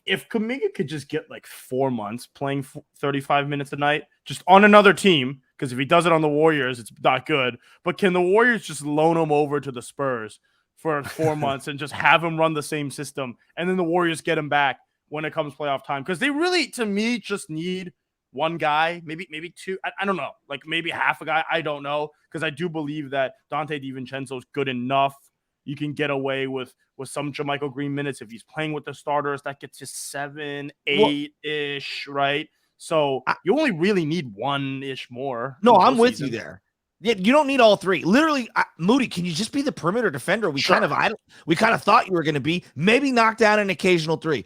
if Kuminga could just get like 4 months playing 35 minutes a night just on another team, because if he does it on the Warriors, it's not good. But can the Warriors just loan him over to the Spurs for 4 months and just have him run the same system, and then the Warriors get him back when it comes playoff time? Because they really, to me, just need one guy, maybe 2. I don't know, like maybe half a guy. I don't know, because I do believe that Dante DiVincenzo is good enough. You can get away with some JaMychal Green minutes if he's playing with the starters. That gets you 7, 8-ish, right? So you only really need 1-ish more. No, I'm with you there. Yeah, you don't need all 3. Literally, Moody, can you just be the perimeter defender? We kind of thought you were going to be. Maybe knock down an occasional 3.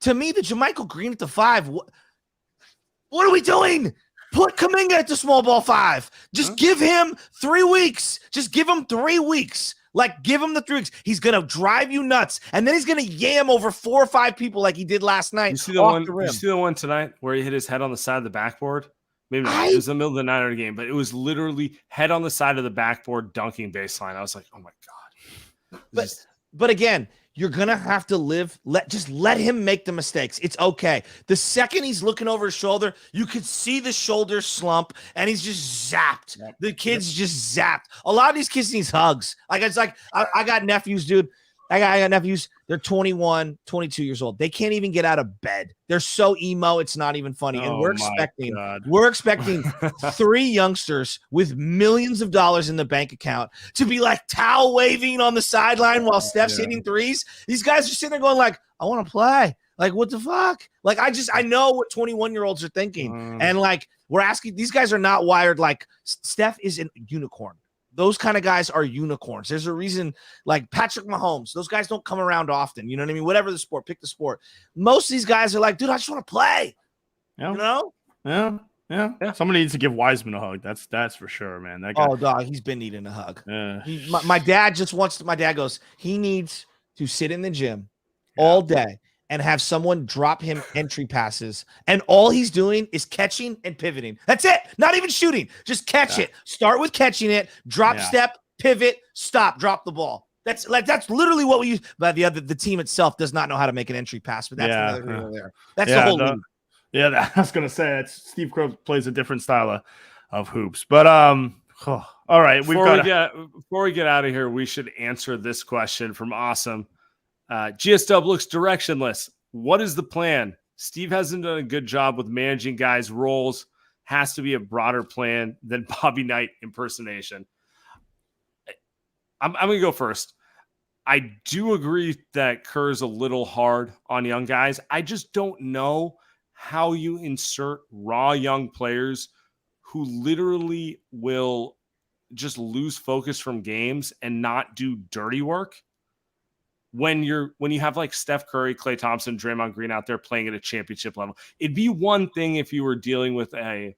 To me, the JaMychal Green at the 5. What are we doing? Put Kuminga at the small ball 5. Just give him 3 weeks. Just give him 3 weeks. Like, give him the 3 weeks. He's going to drive you nuts. And then he's going to yam over 4 or 5 people like he did last night. You see the one tonight where he hit his head on the side of the backboard? Maybe not. It was the middle of the night of the game, but it was literally head on the side of the backboard dunking baseline. I was like, oh my God. But again, you're going to have to let him make the mistakes. It's okay. The second he's looking over his shoulder, you could see the shoulder slump, and he's just zapped. The kid's just zapped. A lot of these kids need hugs. Like, it's like, I got nephews, dude. I got nephews. They're 21, 22 years old. They can't even get out of bed. They're so emo, it's not even funny. And we're expecting 3 youngsters with millions of dollars in the bank account to be like towel waving on the sideline while Steph's hitting threes. These guys are sitting there going like, I want to play. Like, what the fuck? Like, I know what 21-year-olds are thinking. And like, we're asking, these guys are not wired. Like, Steph is a unicorn. Those kind of guys are unicorns. There's a reason, like Patrick Mahomes, those guys don't come around often. You know what I mean? Whatever the sport, pick the sport. Most of these guys are like, dude, I just want to play. Yeah. You know? Yeah. Somebody needs to give Wiseman a hug. That's for sure, man. That guy. Oh, dog, he's been needing a hug. My dad just wants to. My dad goes, he needs to sit in the gym all day and have someone drop him entry passes. And all he's doing is catching and pivoting. That's it. Not even shooting. Just catch it. Start with catching it. Drop step, pivot, stop, drop the ball. That's literally what we use. But the team itself does not know how to make an entry pass. But that's another thing over there. That's the whole league. Yeah, I was gonna say Steve Kerr plays a different style of hoops. But all right, before we get out of here, we should answer this question from Awesome. GSW looks directionless. What is the plan? Steve hasn't done a good job with managing guys' roles. Has to be a broader plan than Bobby Knight impersonation. I'm going to go first. I do agree that Kerr's a little hard on young guys. I just don't know how you insert raw young players who literally will just lose focus from games and not do dirty work when you have like Steph Curry, Klay Thompson, Draymond Green out there playing at a championship level. It'd be one thing if you were dealing with a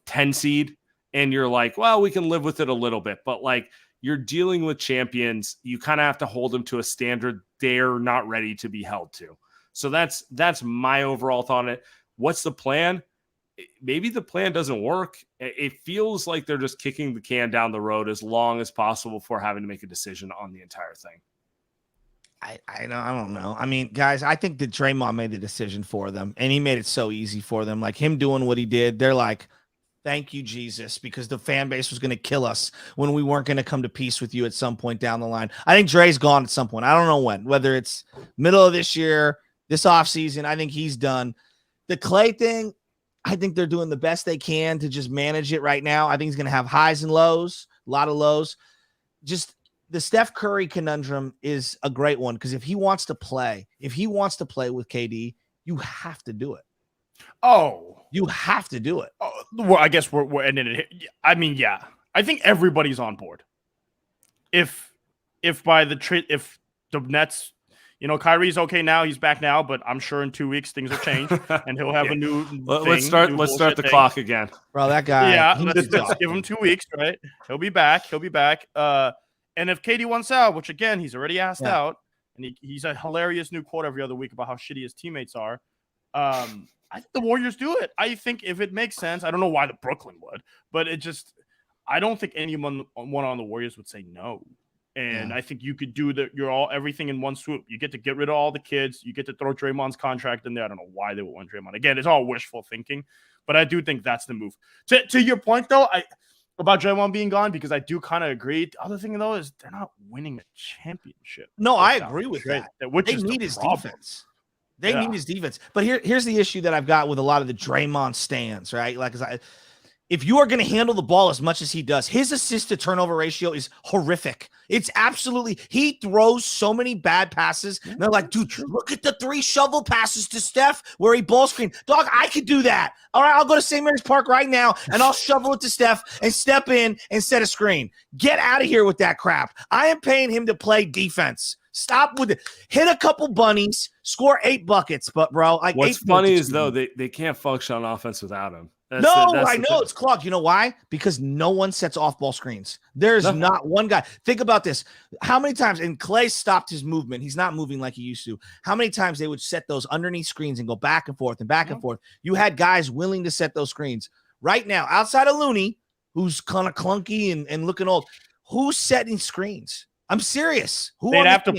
10 seed and you're like, well, we can live with it a little bit, but like you're dealing with champions, you kind of have to hold them to a standard they're not ready to be held to. So that's my overall thought on it. What's the plan? Maybe the plan doesn't work. It feels like they're just kicking the can down the road as long as possible before having to make a decision on the entire thing. I don't know. I mean, guys, I think that Draymond made the decision for them, and he made it so easy for them. Like him doing what he did, they're like, thank you, Jesus, because the fan base was going to kill us when we weren't going to come to peace with you at some point down the line. I think Dre's gone at some point. I don't know when, whether it's middle of this year, this offseason. I think he's done. The Klay thing, I think they're doing the best they can to just manage it right now. I think he's going to have highs and lows, a lot of lows. Just the Steph Curry conundrum is a great one because if he wants to play with KD, you have to do it. Oh, you have to do it. Oh, well, I guess we're ending it. I mean, yeah, I think everybody's on board. If by the trade, if the Nets, Kyrie's okay now, he's back now, but I'm sure in 2 weeks things will change and he'll have a new. Let's start the clock again, bro. That guy. Yeah, let's give him 2 weeks, right? He'll be back. And if KD wants out, which again he's already asked out, and he's a hilarious new quote every other week about how shitty his teammates are. I think the Warriors do it. I think if it makes sense, I don't know why the Brooklyn would, but I don't think anyone on the Warriors would say no. And I think you could do everything in one swoop. You get to get rid of all the kids. You get to throw Draymond's contract in there. I don't know why they would want Draymond. Again, it's all wishful thinking, but I do think that's the move. To your point, though, about Draymond being gone, because I do kind of agree. The other thing, though, is they're not winning a championship. No, I agree with that. Which they need his defense. They need his defense. But here's the issue that I've got with a lot of the Draymond stands, right? Like, if you are going to handle the ball as much as he does, his assist to turnover ratio is horrific. It's absolutely, he throws so many bad passes. And they're like, dude, look at the 3 shovel passes to Steph where he ball screened. Dog, I could do that. All right, I'll go to St. Mary's Park right now and I'll shovel it to Steph and step in and set a screen. Get out of here with that crap. I am paying him to play defense. Stop with it. Hit a couple bunnies, score 8 buckets. But, bro, like, what's funny is, though, they can't function on offense without him. I know it's clogged. You know why? Because no one sets off-ball screens. There's not one guy. Think about this. How many times, and Klay stopped his movement. He's not moving like he used to. How many times they would set those underneath screens and go back and forth and back and forth? You had guys willing to set those screens. Right now, outside of Looney, who's kind of clunky and looking old, who's setting screens? I'm serious. They'd have to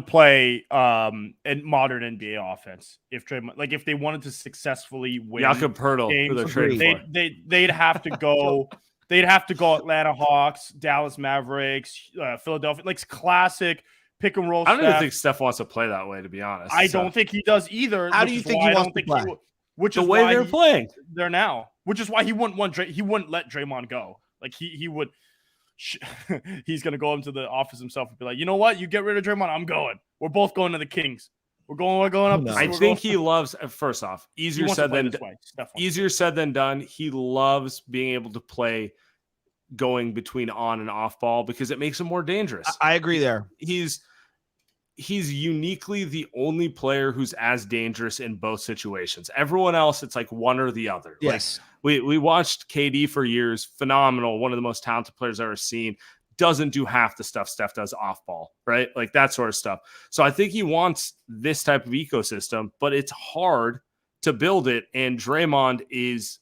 play in modern NBA offense if Draymond, like if they wanted to successfully win. Jakob Poeltl, who they're trading for. They'd have to go. They'd have to go Atlanta Hawks, Dallas Mavericks, Philadelphia, like classic pick and roll. I don't even think Steph wants to play that way, to be honest. I don't think he does either. How do you think he wants to play? Which the is way why they're playing. They're now. Which is why he wouldn't let Draymond go. Like he would. He's gonna go into the office himself and be like, you know what? You get rid of Draymond, I'm going. We're both going to the Kings. We're going up. I think he loves. First off, easier said than done. He loves being able to play going between on and off ball because it makes him more dangerous. I agree there. He's uniquely the only player who's as dangerous in both situations. Everyone else, it's like one or the other. Yes. Like, we watched KD for years. Phenomenal. One of the most talented players I've ever seen. Doesn't do half the stuff Steph does off ball, right? Like that sort of stuff. So I think he wants this type of ecosystem, but it's hard to build it. And Draymond is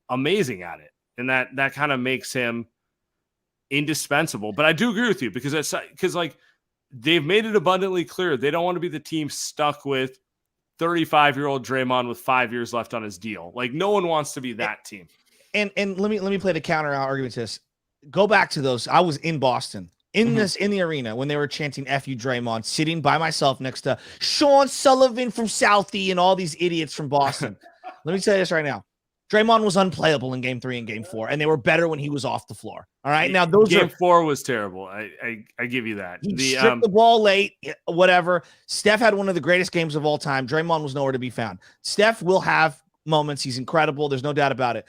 amazing at it. And that kind of makes him indispensable. But I do agree with you because like, they've made it abundantly clear they don't want to be the team stuck with 35-year-old Draymond with 5 years left on his deal. Like no one wants to be that team. And let me play the counter argument to this. Go back to those. I was in Boston in the arena when they were chanting "F you, Draymond," sitting by myself next to Sean Sullivan from Southie and all these idiots from Boston. Let me tell you this right now. Draymond was unplayable in game 3 and game 4, and they were better when he was off the floor. All right. Now, those game 4 was terrible. I give you that. He stripped the ball late, whatever. Steph had one of the greatest games of all time. Draymond was nowhere to be found. Steph will have moments. He's incredible. There's no doubt about it.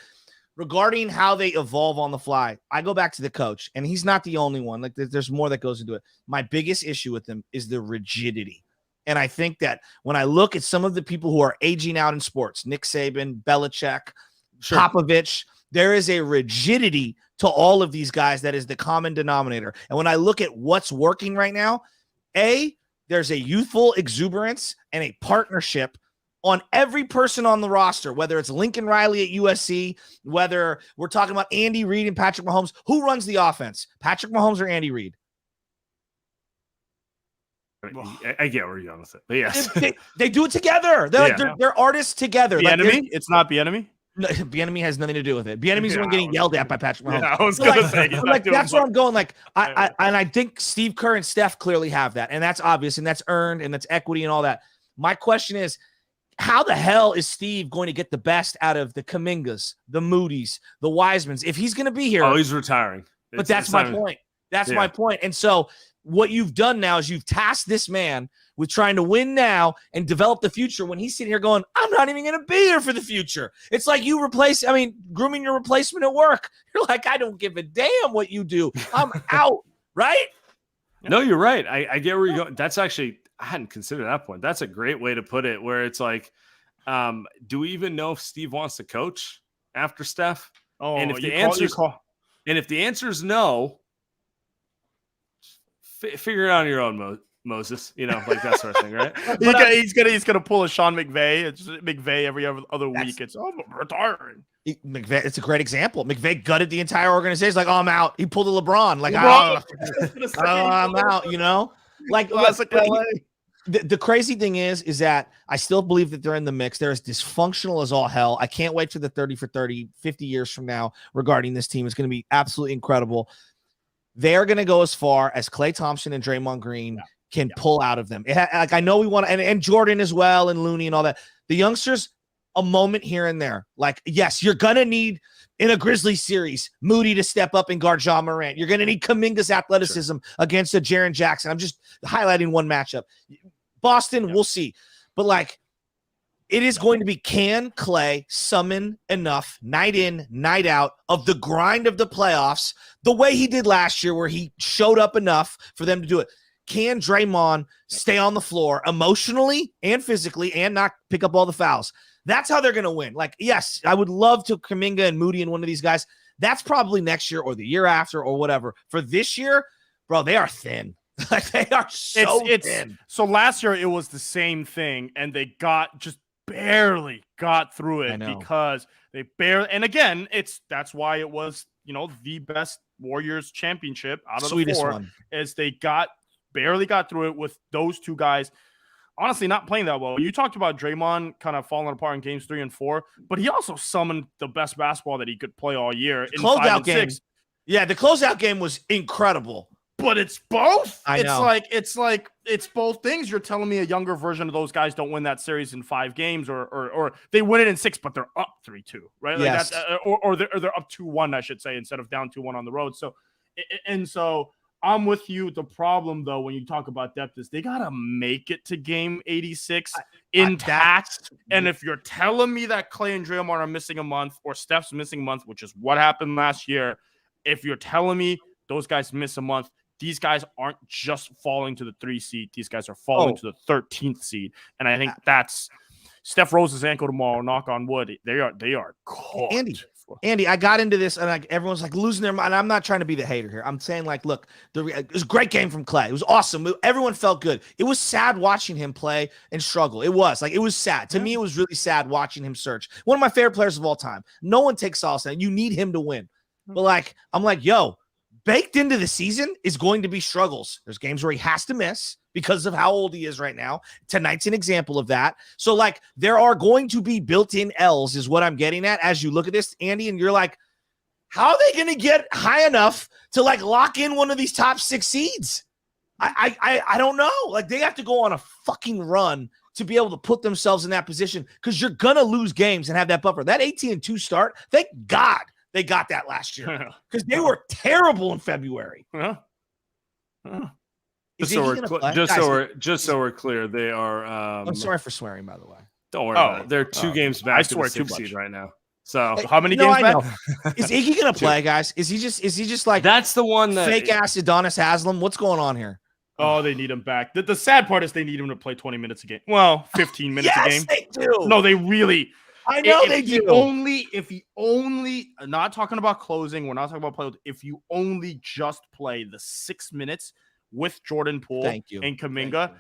Regarding how they evolve on the fly, I go back to the coach, and he's not the only one. Like, there's more that goes into it. My biggest issue with him is the rigidity. And I think that when I look at some of the people who are aging out in sports, Nick Saban, Belichick, Popovich, there is a rigidity to all of these guys that is the common denominator. And when I look at what's working right now, there's a youthful exuberance and a partnership on every person on the roster, whether it's Lincoln Riley at USC, whether we're talking about Andy Reid and Patrick Mahomes. Who runs the offense, Patrick Mahomes or Andy Reid? I get where you're going with it, but yes, they do it together. They're artists together. Bieniemy? It's not Bieniemy. No, Bieniemy has nothing to do with it. Bieniemy's the one getting yelled at by Patrick Mahomes. Yeah, I was gonna say, that's where I'm going. Like, I think Steve Kerr and Steph clearly have that, and that's obvious, and that's earned, and that's equity, and all that. My question is, how the hell is Steve going to get the best out of the Kumingas, the Moody's, the Wisemans if he's going to be here? Oh, he's retiring. But that's my point. That's my point. And so what you've done now is you've tasked this man with trying to win now and develop the future when he's sitting here going, I'm not even going to be here for the future. It's like grooming your replacement at work. You're like, I don't give a damn what you do. I'm out, right? No, you're right. I get where you're going. That's actually, I hadn't considered that point. That's a great way to put it, where it's like, do we even know if Steve wants to coach after Steph? Oh, and if the answer is no, figure it out on your own, Moses. Like that sort of thing, right? He's gonna pull a Sean McVay. It's McVay every other week. It's I'm retiring. McVay, it's a great example. McVay gutted the entire organization. Like, I'm out. He pulled a LeBron. Like, I'm out. Like, the crazy thing is that I still believe that they're in the mix. They're as dysfunctional as all hell. I can't wait for the 30 for 30, 50 years from now regarding this team. It's going to be absolutely incredible. They're going to go as far as Klay Thompson and Draymond Green can pull out of them. Like, I know we want to, and Jordan as well, and Looney and all that. The youngsters, a moment here and there. Like, yes, you're going to need, in a Grizzlies series, Moody to step up and guard Ja Morant. You're going to need Kuminga's athleticism against a Jaren Jackson. I'm just highlighting one matchup. Boston, we'll see. But, like, it is going to be, can Klay summon enough night in, night out of the grind of the playoffs the way he did last year, where he showed up enough for them to do it? Can Draymond stay on the floor emotionally and physically and not pick up all the fouls? That's how they're going to win. Like, yes, I would love to Kuminga and Moody and one of these guys. That's probably next year or the year after or whatever. For this year, bro, they are thin. Like, they are so thin. So last year it was the same thing, and they barely got through it because they barely. And again, that's why it was the best Warriors championship out of the four. Is they barely got through it with those two guys. Honestly, not playing that well. You talked about Draymond kind of falling apart in games 3 and 4, but he also summoned the best basketball that he could play all year in 5 and 6. Yeah, the closeout game was incredible. But it's both. I know. It's both things. You're telling me a younger version of those guys don't win that series in 5 games, or they win it in 6, but they're up 3-2, right? Like yes. Or they're up 2-1, I should say, instead of down 2-1 on the road. So I'm with you. The problem, though, when you talk about depth, is they gotta make it to game 86 intact. And if you're telling me that Klay and Draymond are missing a month, or Steph's missing a month, which is what happened last year, if you're telling me those guys miss a month, these guys aren't just falling to the 3 seed. These guys are falling to the 13th seed. And I think that's Steph Rose's ankle tomorrow, knock on wood. They are caught. Andy, I got into this, and like everyone's like losing their mind. I'm not trying to be the hater here. I'm saying, like, look, it was a great game from Klay. It was awesome. Everyone felt good. It was sad watching him play and struggle. It was sad. To me, it was really sad watching him search. One of my favorite players of all time. No one takes solace in it. You need him to win. But, like, I'm like, yo, baked into the season is going to be struggles. There's games where he has to miss because of how old he is right now. Tonight's an example of that. So, like, there are going to be built-in L's is what I'm getting at as you look at this, Andy, and you're like, how are they going to get high enough to, like, lock in one of these top 6 seeds? I don't know. Like, they have to go on a fucking run to be able to put themselves in that position because you're going to lose games and have that buffer. That 18-2 start, thank God they got that last year because they were terrible in February. Just so we're clear, they are. I'm sorry for swearing, by the way. Don't worry about it. They're 2 games back to the 6th seed right now. So how many games back? Is Iggy going to play, guys? Is he just like that's the one that fake ass Adonis Haslam? What's going on here? Oh, they need him back. The sad part is they need him to play 20 minutes a game. Well, 15 minutes a game. Yes, they do. No, they really. I know they do. If he only, not talking about closing, we're not talking about play. If you only just play the 6 minutes with Jordan Poole and Kuminga,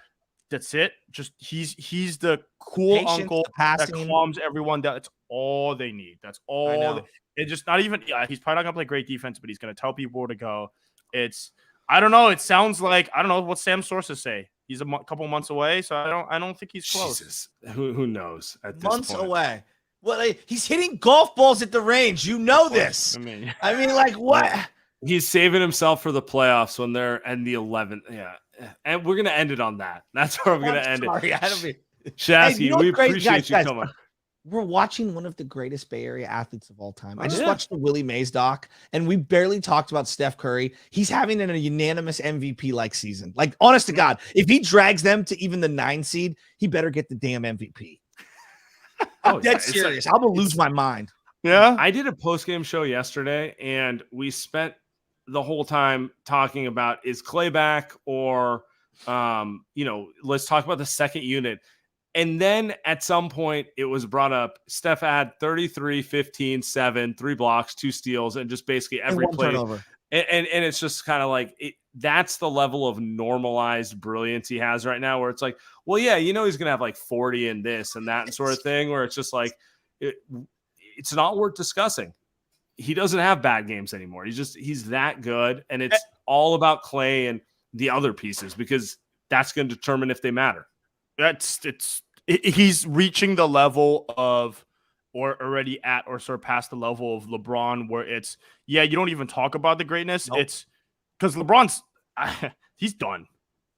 that's it. Just he's the cool uncle that calms everyone down. That's all they need. That's all. It's just not even. Yeah, he's probably not gonna play great defense, but he's gonna tell people where to go. I don't know. It sounds like I don't know what Sam's sources say. He's a couple months away, so I don't think he's close. Jesus. Who knows at this months point? Away. Well, he's hitting golf balls at the range. You know this. I mean, like what? He's saving himself for the playoffs when they're in the 11th. Yeah, and we're gonna end it on that. That's where I'm gonna end it. Shasky, we appreciate you coming. We're watching one of the greatest Bay Area athletes of all time. I just watched the Willie Mays doc, and we barely talked about Steph Curry. He's having a unanimous MVP-like season. Like, honest to God, if he drags them to even the 9 seed, he better get the damn MVP. I'm dead serious. I'm going to lose my mind. Yeah. I did a post-game show yesterday, and we spent the whole time talking about is Clay back or, let's talk about the second unit. And then at some point it was brought up, Steph had 33, 15, 7, 3 blocks, 2 steals, and just basically every play. And it's just kind of like, that's the level of normalized brilliance he has right now, where it's like, well, yeah, he's going to have like 40 and this and that and sort of thing, where it's just like, it's not worth discussing. He doesn't have bad games anymore. He's that good. And it's all about Clay and the other pieces, because that's going to determine if they matter. He's reaching the level of, or already at or surpassed the level of LeBron, where you don't even talk about the greatness. Nope. It's because LeBron's he's done.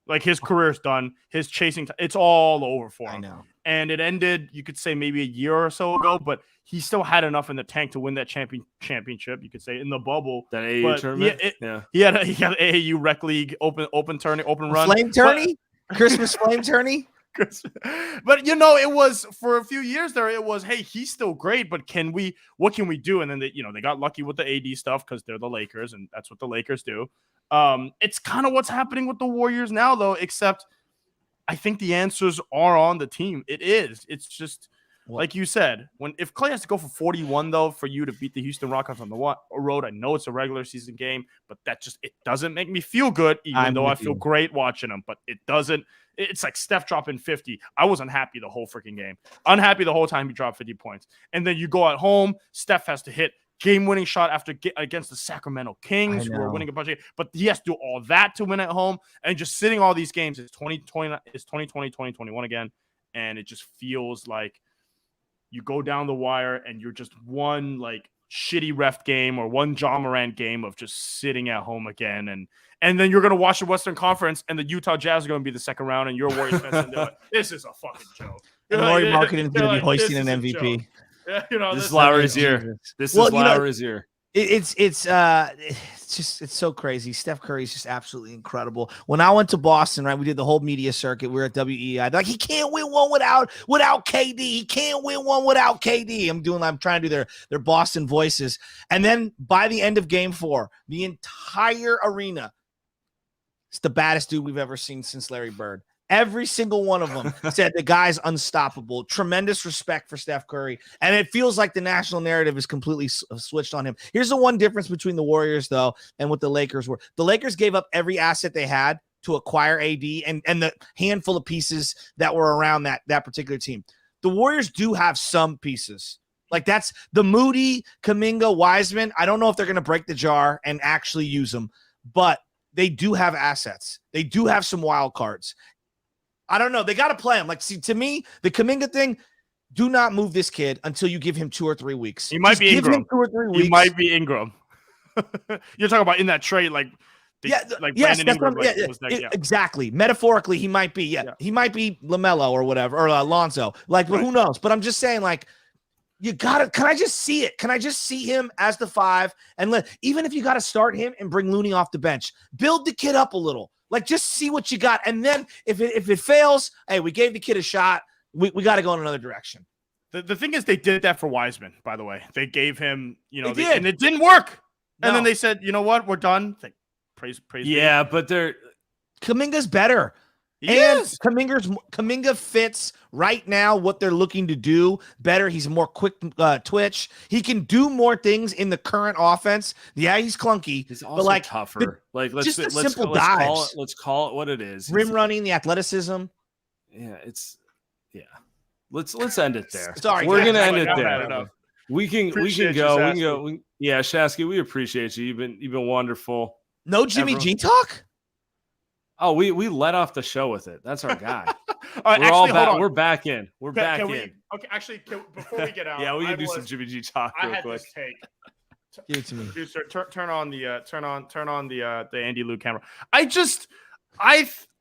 Like, his career's done. His chasing, it's all over for him. I know. And it ended, you could say, maybe a year or so ago, but he still had enough in the tank to win that championship. You could say in the bubble, that AAU tournament. He had AAU Rec League open run, flame tourney, Christmas flame tourney. But it was for a few years there. It was, hey, he's still great, but what can we do? And then they got lucky with the AD stuff because they're the Lakers, and that's what the Lakers do. It's kind of what's happening with the Warriors now, though. Except, I think the answers are on the team. It's just like you said. If Clay has to go for 41, though, for you to beat the Houston Rockets on the road, I know it's a regular season game, but it doesn't make me feel good, even though I feel great watching them. But it doesn't. It's like Steph dropping 50. I wasn't happy the whole freaking game. Unhappy the whole time he dropped 50 points. And then you go at home, Steph has to hit game-winning shot against the Sacramento Kings, who are winning a bunch of games. But he has to do all that to win at home. And just sitting all these games, it's 2020, 2021 again. And it just feels like you go down the wire and you're just one like shitty ref game or one John Morant game of just sitting at home again. And then you're going to watch the Western Conference, and the Utah Jazz are going to be the second round, and your Warriors fans are like, this is a fucking joke. And Laurie Marketing is going to be hoisting an MVP. This is Lowry's year. This is Lowry's year. It's so crazy. Steph Curry is just absolutely incredible. When I went to Boston, right, we did the whole media circuit. We were at WEI. They're like, he can't win one without KD. He can't win one without KD. I'm trying to do their Boston voices. And then by the end of Game 4, the entire arena, it's the baddest dude we've ever seen since Larry Bird. Every single one of them said the guy's unstoppable. Tremendous respect for Steph Curry. And it feels like the national narrative is completely switched on him. Here's the one difference between the Warriors, though, and what the Lakers were. The Lakers gave up every asset they had to acquire AD and the handful of pieces that were around that particular team. The Warriors do have some pieces. Like, that's the Moody, Kuminga, Wiseman. I don't know if they're going to break the jar and actually use them, but they do have assets. They do have some wild cards. I don't know. They got to play him. Like, see, to me, the Kuminga thing, do not move this kid until you give him 2 or 3 weeks. He might be Ingram. Give him 2 or 3 weeks. He might be Ingram. You're talking about in that trade, like Like yes, Brandon that's Ingram what, was like, exactly. Metaphorically, he might be, he might be LaMelo or whatever, or Alonzo. Like, but who knows? But I'm just saying, like, can I just see it? Can I just see him as the 5 and even if you got to start him and bring Looney off the bench, build the kid up a little, like just see what you got. And then if it fails, hey, we gave the kid a shot. We got to go in another direction. The thing is, they did that for Wiseman, by the way. They gave him, and it didn't work. No. And then they said, you know what? We're done. Praise. Yeah, but Kuminga's better. Kuminga fits right now what they're looking to do better. He's a more quick twitch. He can do more things in the current offense. Yeah, he's clunky. He's also tougher. Let's call it what it is. Rim running, the athleticism. Yeah, Let's end it there. Sorry, we're gonna end it there. Enough. We can go. Yeah, Shasky, we appreciate you. You've been wonderful. No Jimmy G talk. Oh, we let off the show with it. That's our guy. All right, we're back in. We're back in. Okay, actually, before we get out, yeah, we can do some Jimmy G talk real quick. This take. Give it to me. Producer, turn on the Andy Lou camera.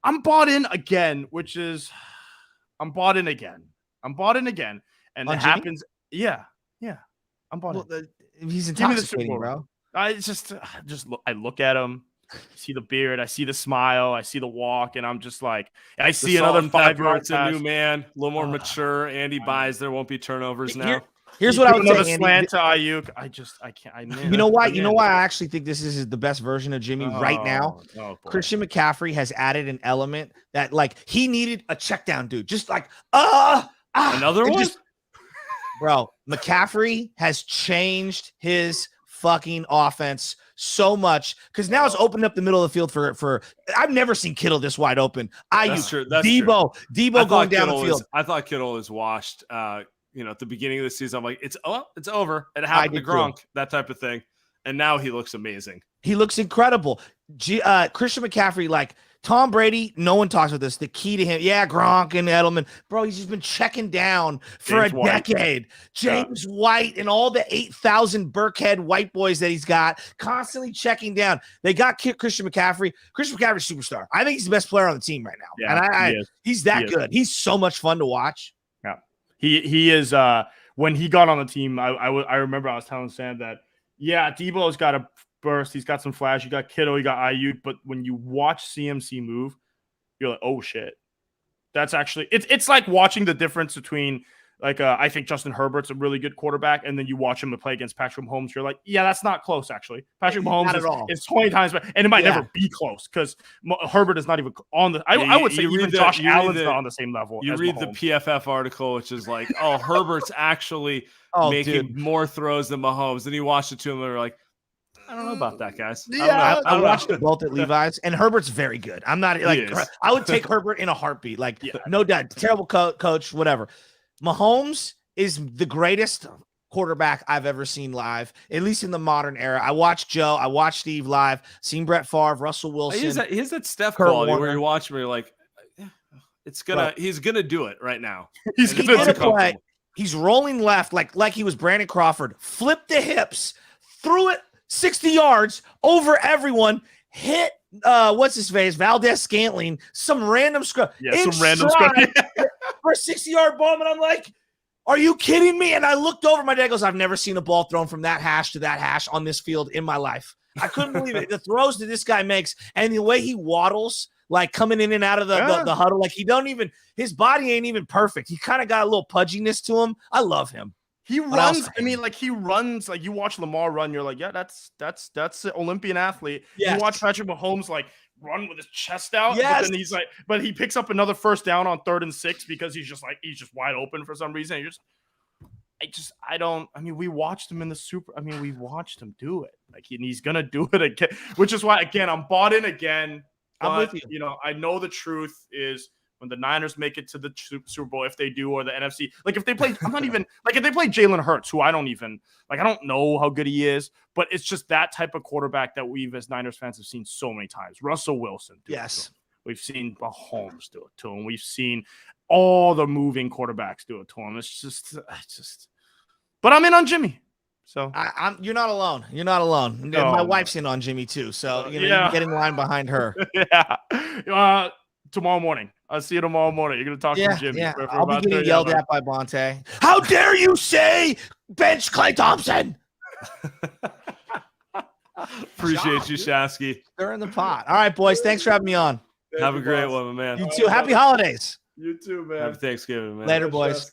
I'm bought in again, I'm bought in again. And it happens. Yeah. I'm bought in. He's intoxicating, bro. I look at him. I see the beard, I see the smile, I see the walk, and I'm just like, I see another 5 yards. It's a new man, a little more mature. Andy buys. There won't be turnovers now. Here's what I would say. Another slant to Ayuk. I can't. You know why? You know why I actually think this is the best version of Jimmy right now. Christian McCaffrey has added an element that, like, he needed a check down dude, just like another one. Bro, McCaffrey has changed his fucking offense so much because now it's opened up the middle of the field for I've never seen Kittle this wide open. That's true. Debo going down the field. I thought Kittle was washed. At the beginning of the season, I'm like, it's over. It happened to Gronk, that type of thing. And now he looks amazing. He looks incredible. Christian McCaffrey, like Tom Brady, no one talks about this. The key to him, Gronk and Edelman. Bro, he's just been checking down for James decade. James White and all the 8,000 Burkhead white boys that he's got, constantly checking down. They got Christian McCaffrey. Christian McCaffrey's superstar. I think he's the best player on the team right now. Yeah, and he's that good. He's so much fun to watch. Yeah. He is when he got on the team, I remember I was telling Sam that, Debo's got a burst. He's got some flash. You got Kittle. You got Ayuk. But when you watch CMC move, you're like, oh shit. That's actually it's like watching the difference between I think Justin Herbert's a really good quarterback, and then you watch him play against Patrick Mahomes. You're like, that's not close actually. Patrick Mahomes is 20 times better, and it might never be close because Herbert is not even on the. I would say even Josh Allen's not on the same level. You read Mahomes. The PFF article, which is like, oh, Herbert's actually making more throws than Mahomes. Then you watch the two, and they're like, I don't know about that, guys. I watched them both at Levi's, and Herbert's very good. I'm not I would take Herbert in a heartbeat. No doubt, terrible coach, whatever. Mahomes is the greatest quarterback I've ever seen live, at least in the modern era. I watched Joe, I watched Steve live, seen Brett Favre, Russell Wilson. He's that Steph quality where you watch him, you're like, he's gonna do it right now. He's gonna play. He's rolling left like he was Brandon Crawford. Flipped the hips, threw it 60 yards over everyone, hit what's his face, Valdez Scantling, some random scrub. For a 60-yard bomb, and I'm like, are you kidding me? And I looked over, my dad goes, I've never seen a ball thrown from that hash to that hash on this field in my life. I couldn't believe it. The throws that this guy makes and the way he waddles, like coming in and out of the huddle, like his body ain't even perfect. He kind of got a little pudginess to him. I love him. He runs. He runs like you watch Lamar run. You're like, that's an Olympian athlete. Yes. You watch Patrick Mahomes run with his chest out. Yes. But then but he picks up another first down on 3rd and 6 because he's just wide open for some reason. We watched him in the Super. We watched him do it. He's gonna do it again. Which is why, again, I'm bought in again. I'm with you. I know the truth is, when the Niners make it to the Super Bowl, if they do, or the NFC, if they play, if they play Jalen Hurts, who I don't know how good he is, but it's just that type of quarterback that we've, as Niners fans, have seen so many times. Russell Wilson. Yes. We've seen Mahomes do it to him. We've seen all the moving quarterbacks do it to him. It's just, but I'm in on Jimmy. So You're not alone. You're not alone. No. My wife's in on Jimmy too, so you Yeah. can get in line behind her. Yeah. Tomorrow morning. I'll see you tomorrow morning. You're gonna talk to Jimmy. Yeah. for I'll be about getting 30 yelled hours. at by Bonte. How dare you say bench Klay Thompson? Appreciate you, Shasky. They're in the pot. All right, boys. Thanks for having me on. Have a great one, my man. You too. Happy holidays. You too, man. Happy Thanksgiving, man. Later, boys.